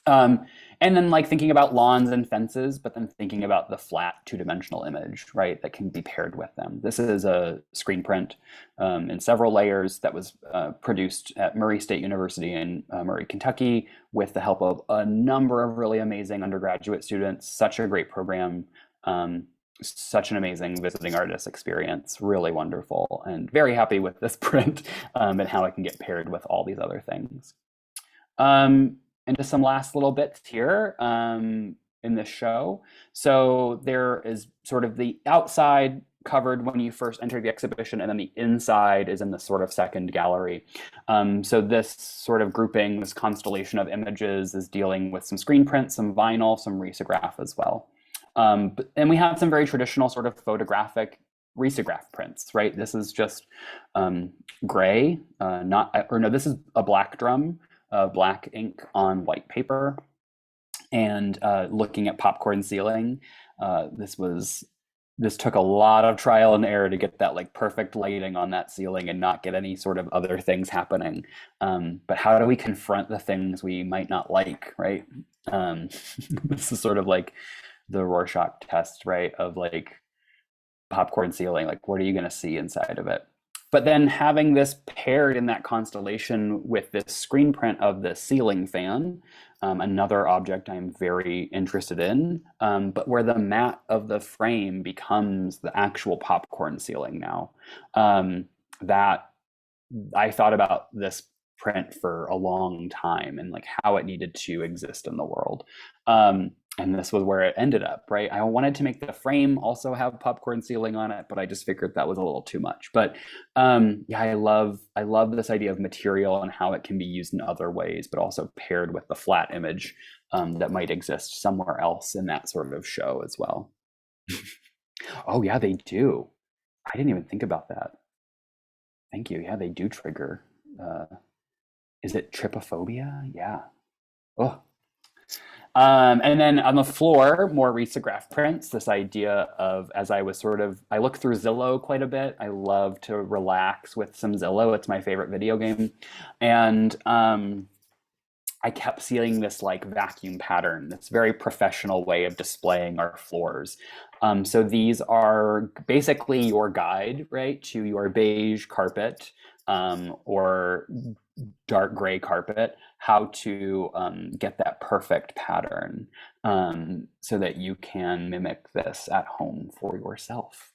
And then like thinking about lawns and fences, but then thinking about the flat two-dimensional image, right, that can be paired with them. This is a screen print in several layers that was produced at Murray State University in Murray, Kentucky, with the help of a number of really amazing undergraduate students. Such a great program, such an amazing visiting artist experience, really wonderful, and very happy with this print and how it can get paired with all these other things. And just some last little bits here in this show. So there is sort of the outside covered when you first enter the exhibition, and then the inside is in the sort of second gallery. So this sort of grouping, this constellation of images is dealing with some screen print, some vinyl, some risograph as well. And we have some very traditional sort of photographic risograph prints, right? This is just gray, this is a black drum, black ink on white paper, and looking at popcorn ceiling. This took a lot of trial and error to get that like perfect lighting on that ceiling and not get any sort of other things happening. But how do we confront the things we might not like, right? This is sort of like the Rorschach test, right? Of like popcorn ceiling, like what are you going to see inside of it? But then having this paired in that constellation with this screen print of the ceiling fan, another object I'm very interested in, but where the mat of the frame becomes the actual popcorn ceiling now. That I thought about this print for a long time and like how it needed to exist in the world. And this was where it ended up, right? I wanted to make the frame also have popcorn ceiling on it, but I just figured that was a little too much. But yeah, I love this idea of material and how it can be used in other ways, but also paired with the flat image that might exist somewhere else in that sort of show as well. Oh yeah, they do. I didn't even think about that. Thank you. Yeah, they do trigger. Is it trypophobia? Yeah. Oh. And then on the floor, more risograph prints, this idea of, as I was I look through Zillow quite a bit. I love to relax with some Zillow. It's my favorite video game. And I kept seeing this like vacuum pattern, this very professional way of displaying our floors. So these are basically your guide, right, to your beige carpet or dark gray carpet, how to get that perfect pattern so that you can mimic this at home for yourself.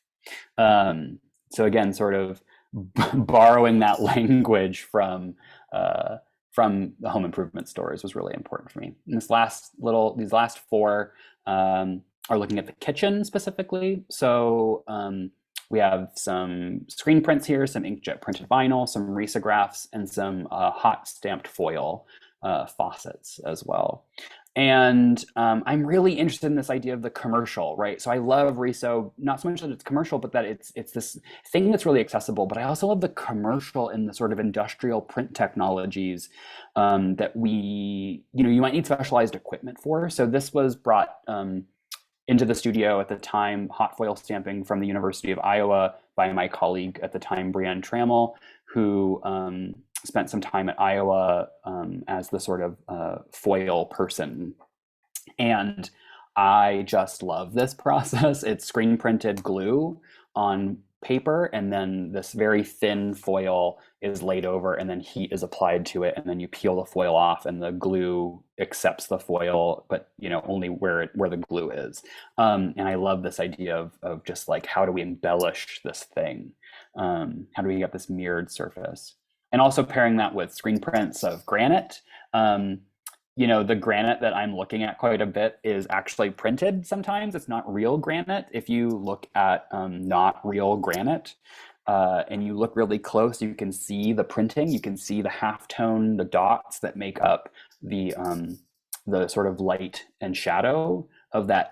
So again, sort of borrowing that language from the home improvement stores was really important for me. And these last four are looking at the kitchen specifically. So we have some screen prints here, some inkjet printed vinyl, some risographs, and some hot stamped foil faucets as well. And I'm really interested in this idea of the commercial, right? So I love Riso, not so much that it's commercial, but that it's this thing that's really accessible. But I also love the commercial in the sort of industrial print technologies that you might need specialized equipment for. So this was brought into the studio at the time, hot foil stamping from the University of Iowa by my colleague at the time, Brienne Trammell, who spent some time at Iowa as the sort of foil person. And I just love this process. It's screen printed glue on paper, and then this very thin foil is laid over, and then heat is applied to it, and then you peel the foil off, and the glue accepts the foil, but only where the glue is. And I love this idea of just like, how do we embellish this thing? How do we get this mirrored surface? And also pairing that with screen prints of granite. The granite that I'm looking at quite a bit is actually printed sometimes. It's not real granite. If you look at not real granite and you look really close, you can see the printing. You can see the halftone, the dots that make up the sort of light and shadow of that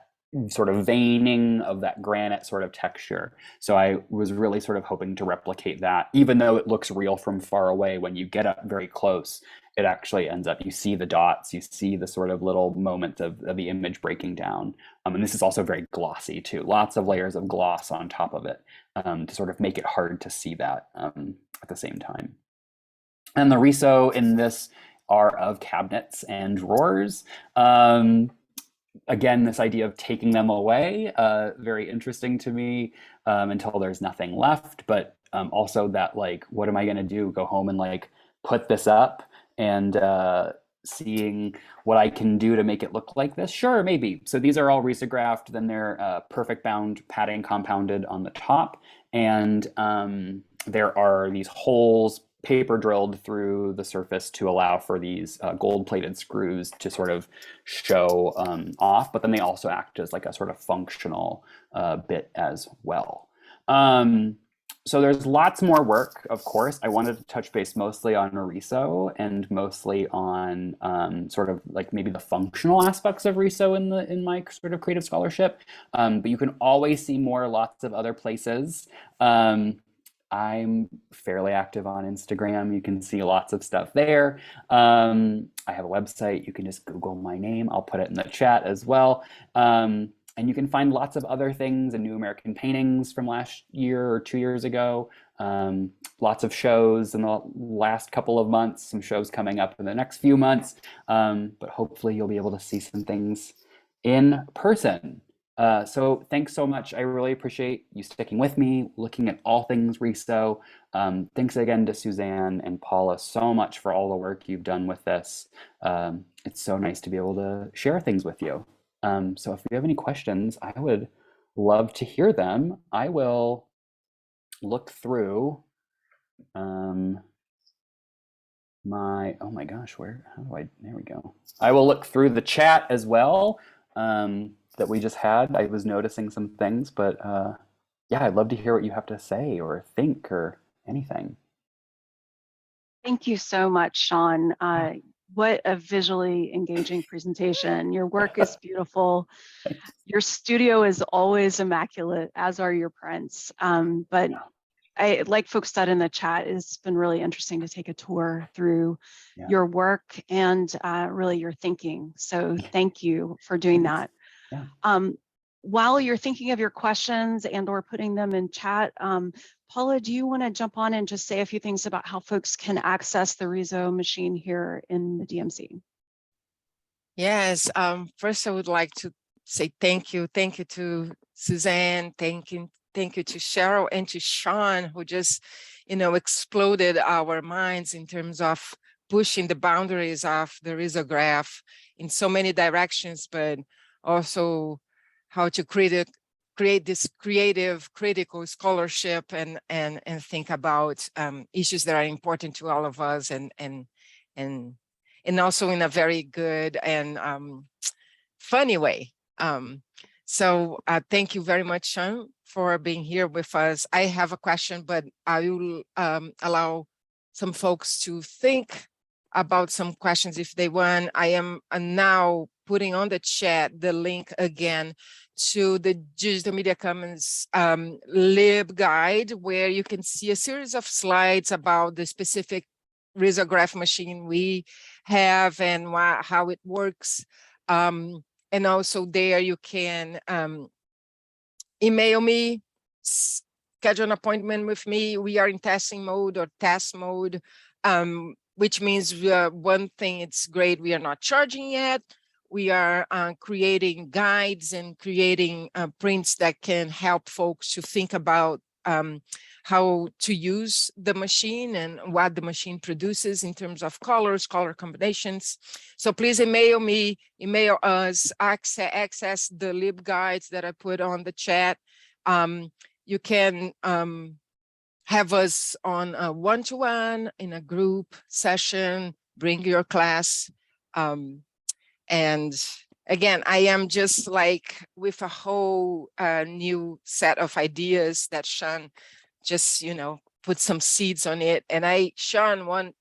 sort of veining of that granite sort of texture. So I was really sort of hoping to replicate that, even though it looks real from far away. When you get up very close, it actually ends up, you see the dots, you see the sort of little moment of the image breaking down. And this is also very glossy too, lots of layers of gloss on top of it to sort of make it hard to see that at the same time. And the Riso in this are of cabinets and drawers. Again, this idea of taking them away, very interesting to me until there's nothing left. But also that, like, what am I going to do? Go home and like put this up and seeing what I can do to make it look like this? Sure, maybe. So these are all risographed, then they're perfect bound padding compounded on the top. And there are these holes paper drilled through the surface to allow for these gold-plated screws to sort of show off, but then they also act as like a sort of functional bit as well. So there's lots more work, of course. I wanted to touch base mostly on Riso and mostly on sort of like maybe the functional aspects of Riso in my sort of creative scholarship. But you can always see more lots of other places. I'm fairly active on Instagram. You can see lots of stuff there. I have a website. You can just Google my name. I'll put it in the chat as well. And you can find lots of other things and New American paintings from last year or 2 years ago. Lots of shows in the last couple of months, some shows coming up in the next few months. But hopefully you'll be able to see some things in person. So thanks so much. I really appreciate you sticking with me, looking at all things Riso. Thanks again to Suzanne and Paula so much for all the work you've done with this. It's so nice to be able to share things with you. So if you have any questions, I would love to hear them. I will look through oh my gosh, there we go. I will look through the chat as well. That we just had. I was noticing some things, but yeah, I'd love to hear what you have to say or think or anything. Thank you so much, Sean. What a visually engaging presentation. Your work is beautiful. Your studio is always immaculate, as are your prints. But like folks said in the chat, it's been really interesting to take a tour through your work and really your thinking. So thank you for doing that. Yeah. While you're thinking of your questions and or putting them in chat, Paula, do you want to jump on and just say a few things about how folks can access the Riso machine here in the DMC? Yes, first I would like to say thank you. Thank you to Suzanne. Thank you to Cheryl and to Sean, who just, exploded our minds in terms of pushing the boundaries of the risograph in so many directions, but also how to create this creative, critical scholarship and think about issues that are important to all of us and also in a very good and funny way. So thank you very much, Sean, for being here with us. I have a question, but I will allow some folks to think about some questions if they want. I am now putting on the chat the link again to the Digital Media Commons lib guide, where you can see a series of slides about the specific risograph machine we have and how it works. And also there you can email me, schedule an appointment with me. We are in testing mode or test mode, which means one thing, it's great, we are not charging yet. We are creating guides and creating prints that can help folks to think about how to use the machine and what the machine produces in terms of colors, color combinations. So please email me, email us, access the lib guides that I put on the chat. You can have us on a one-to-one, in a group session, bring your class. And again, I am just like with a whole new set of ideas that Sean just, put some seeds on it. And Sean, want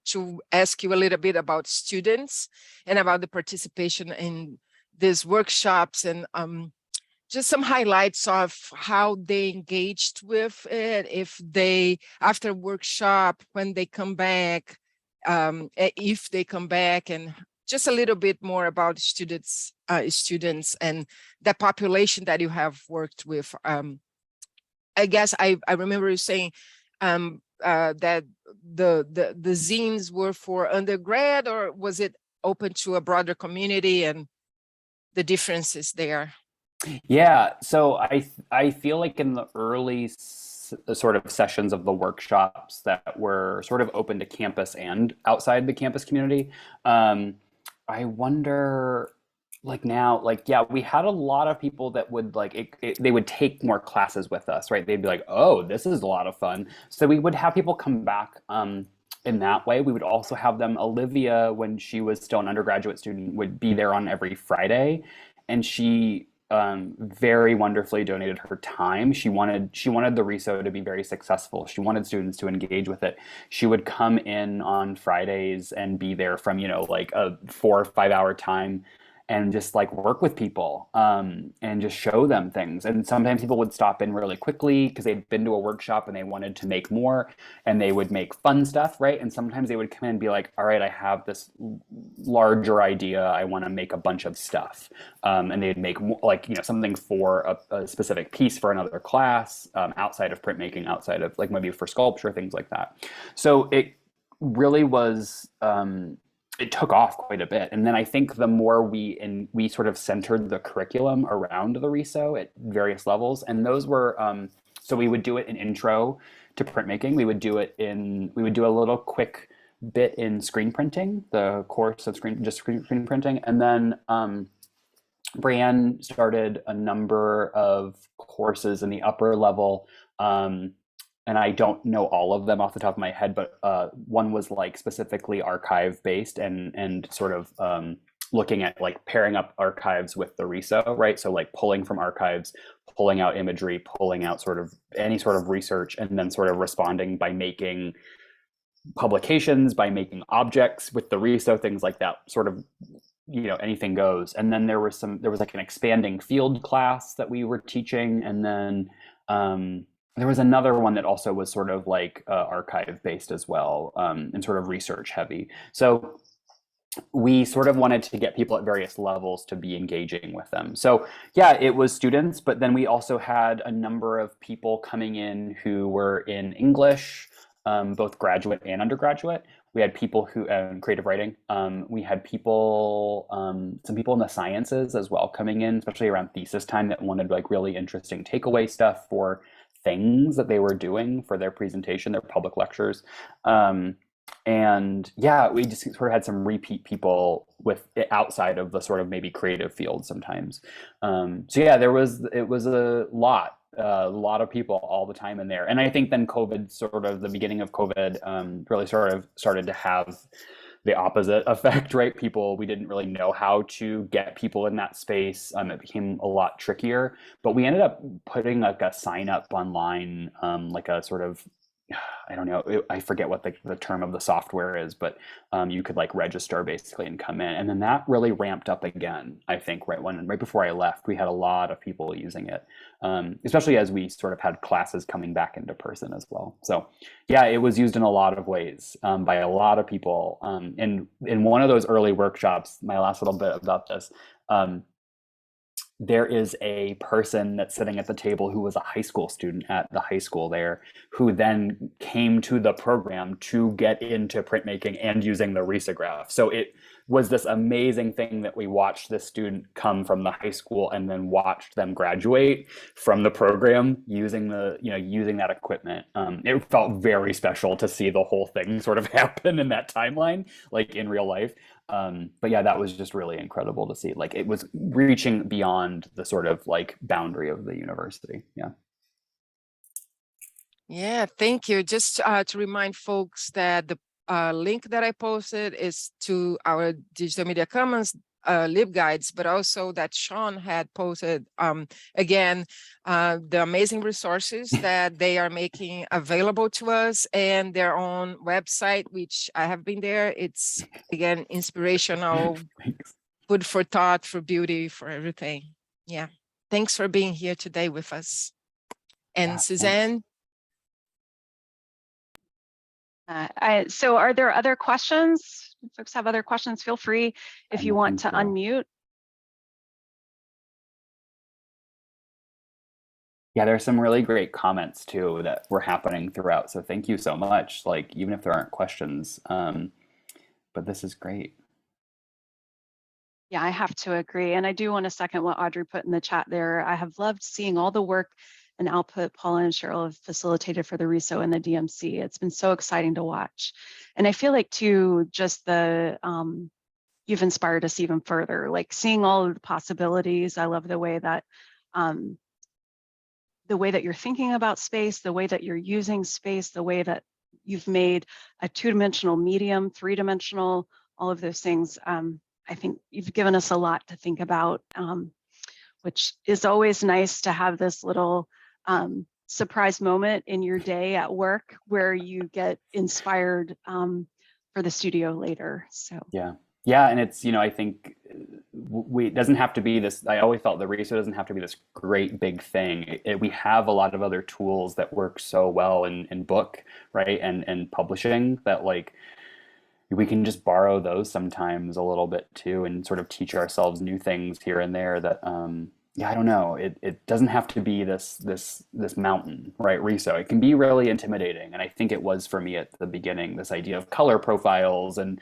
to ask you a little bit about students and about the participation in these workshops and just some highlights of how they engaged with it, if they, after workshop, when they come back, if they come back, and just a little bit more about students and the population that you have worked with. I guess I remember you saying that the zines were for undergrad, or was it open to a broader community, and the differences there? Yeah, so I feel like in the early sort of sessions of the workshops that were sort of open to campus and outside the campus community, I wonder, like now, like, yeah, we had a lot of people that would like, they would take more classes with us, right? They'd be like, oh, this is a lot of fun. So we would have people come back in that way. We would also have them, Olivia, when she was still an undergraduate student, would be there on every Friday. And she very wonderfully donated her time. She wanted the Riso to be very successful. She wanted students to engage with it. She would come in on Fridays and be there from, like a 4 or 5 hour time and just like work with people and just show them things. And sometimes people would stop in really quickly because they'd been to a workshop and they wanted to make more, and they would make fun stuff, right? And sometimes they would come in and be like, all right, I have this larger idea. I want to make a bunch of stuff. And they'd make like, something for a specific piece for another class, outside of printmaking, outside of like maybe for sculpture, things like that. So it really was, it took off quite a bit. And then I think the more we sort of centered the curriculum around the Riso at various levels, and those were, so we would do it in intro to printmaking. We would do a little quick bit in screen printing, the course of screen printing. And then Brianne started a number of courses in the upper level, and I don't know all of them off the top of my head, but one was like specifically archive based and sort of looking at like pairing up archives with the Riso, right? So like pulling from archives, pulling out imagery, pulling out sort of any sort of research, and then sort of responding by making publications, by making objects with the Riso, things like that, sort of, anything goes. And then there was like an expanding field class that we were teaching, and then there was another one that also was sort of like archive based as well, and sort of research heavy. So we sort of wanted to get people at various levels to be engaging with them. So yeah, it was students, but then we also had a number of people coming in who were in English, both graduate and undergraduate. We had people who creative writing. We had people, some people in the sciences as well coming in, especially around thesis time, that wanted like really interesting takeaway stuff for things that they were doing for their presentation, their public lectures. And yeah, we just sort of had some repeat people with outside of the sort of maybe creative field sometimes. So yeah, it was a lot of people all the time in there. And I think then COVID, sort of the beginning of COVID, really sort of started to have the opposite effect, right? We didn't really know how to get people in that space. It became a lot trickier, but we ended up putting like a sign up online, like a sort of, I don't know, I forget what the term of the software is, but you could like register basically and come in. And then that really ramped up again, I think, right before I left, we had a lot of people using it, especially as we sort of had classes coming back into person as well. So yeah, it was used in a lot of ways, by a lot of people. And in one of those early workshops, my last little bit about this, there is a person that's sitting at the table who was a high school student at the high school there, who then came to the program to get into printmaking and using the risograph. So it was this amazing thing that we watched this student come from the high school and then watched them graduate from the program using using that equipment. It felt very special to see the whole thing sort of happen in that timeline, like in real life. But yeah, that was just really incredible to see. Like it was reaching beyond the sort of like boundary of the university. Yeah. Yeah, thank you. Just to remind folks that the link that I posted is to our Digital Media Commons LibGuides, but also that Sean had posted, again, the amazing resources that they are making available to us, and their own website, which I have been there. It's, again, inspirational, food for thought, for beauty, for everything. Yeah. Thanks for being here today with us. And Yeah, Suzanne? So are there other questions? If folks have other questions, feel free if you want to unmute. Yeah, there's some really great comments too that were happening throughout. So thank you so much. Like even if there aren't questions, but this is great. Yeah, I have to agree. And I do want to second what Audrey put in the chat there. I have loved seeing all the work and output Paula and Cheryl have facilitated for the Riso and the DMC. It's been so exciting to watch. And I feel like too, just you've inspired us even further, like seeing all of the possibilities. I love the way that you're thinking about space, the way that you're using space, the way that you've made a two-dimensional medium, three-dimensional, all of those things. I think you've given us a lot to think about, which is always nice to have this little surprise moment in your day at work where you get inspired for the studio later. So yeah, and it's, I think it doesn't have to be this. I always felt the Riso doesn't have to be this great big thing. We have a lot of other tools that work so well in book, right, and publishing, that like we can just borrow those sometimes a little bit too, and sort of teach ourselves new things here and there that yeah, I don't know. It doesn't have to be this mountain, right? Riso. It can be really intimidating, and I think it was for me at the beginning. This idea of color profiles and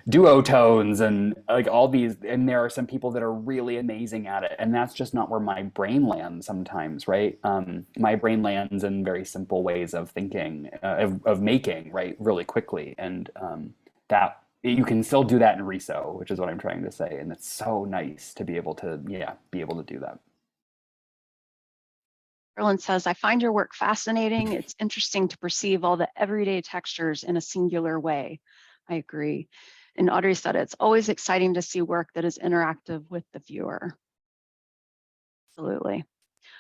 duotones and like all these, and there are some people that are really amazing at it, and that's just not where my brain lands sometimes, right? My brain lands in very simple ways of thinking, of making, right, really quickly, and that. You can still do that in Riso, which is what I'm trying to say. And it's so nice to be able to, be able to do that. Erlen says, I find your work fascinating. It's interesting to perceive all the everyday textures in a singular way. I agree. And Audrey said, it's always exciting to see work that is interactive with the viewer. Absolutely.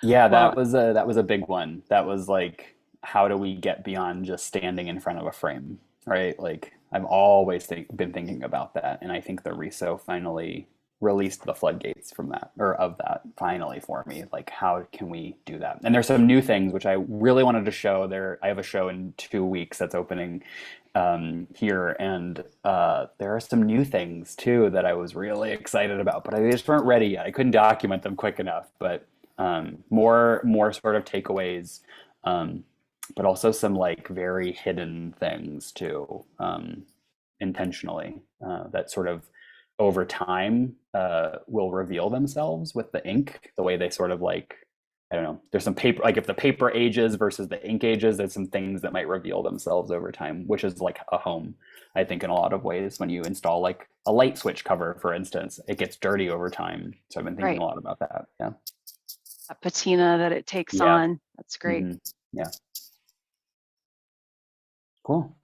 Yeah, that was a big one. That was like, how do we get beyond just standing in front of a frame, right? Like, I've always been thinking about that, and I think the Riso finally released the floodgates from that, or of that, finally, for me. Like, how can we do that? And there's some new things which I really wanted to show there. I have a show in 2 weeks that's opening here, and there are some new things too that I was really excited about, but I just weren't ready yet. I couldn't document them quick enough, but more sort of takeaways, but also some like very hidden things too, intentionally, that sort of over time will reveal themselves with the ink, the way they sort of like, I don't know, there's some paper, like if the paper ages versus the ink ages, there's some things that might reveal themselves over time, which is like a home, I think, in a lot of ways. When you install like a light switch cover, for instance, it gets dirty over time. So I've been thinking a lot about that. Yeah. That patina that it takes on. That's great. Yeah. Cool.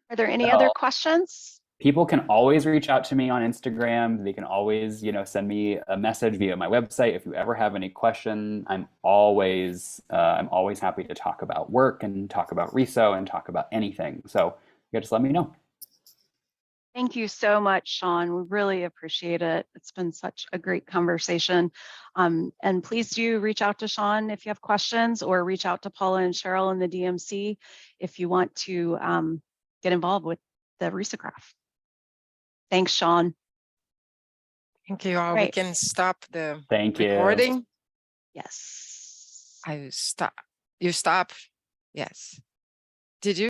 Are there any other questions? People can always reach out to me on Instagram. They can always, send me a message via my website. If you ever have any question, I'm always happy to talk about work and talk about Riso and talk about anything. So you just let me know. Thank you so much, Sean. We really appreciate it. It's been such a great conversation. And please do reach out to Sean if you have questions, or reach out to Paula and Cheryl in the DMC if you want to get involved with the Risograph. Thanks, Sean. Thank you all. Right. We can stop the Thank you. recording. Yes. I stop. You stop? Yes. Did you?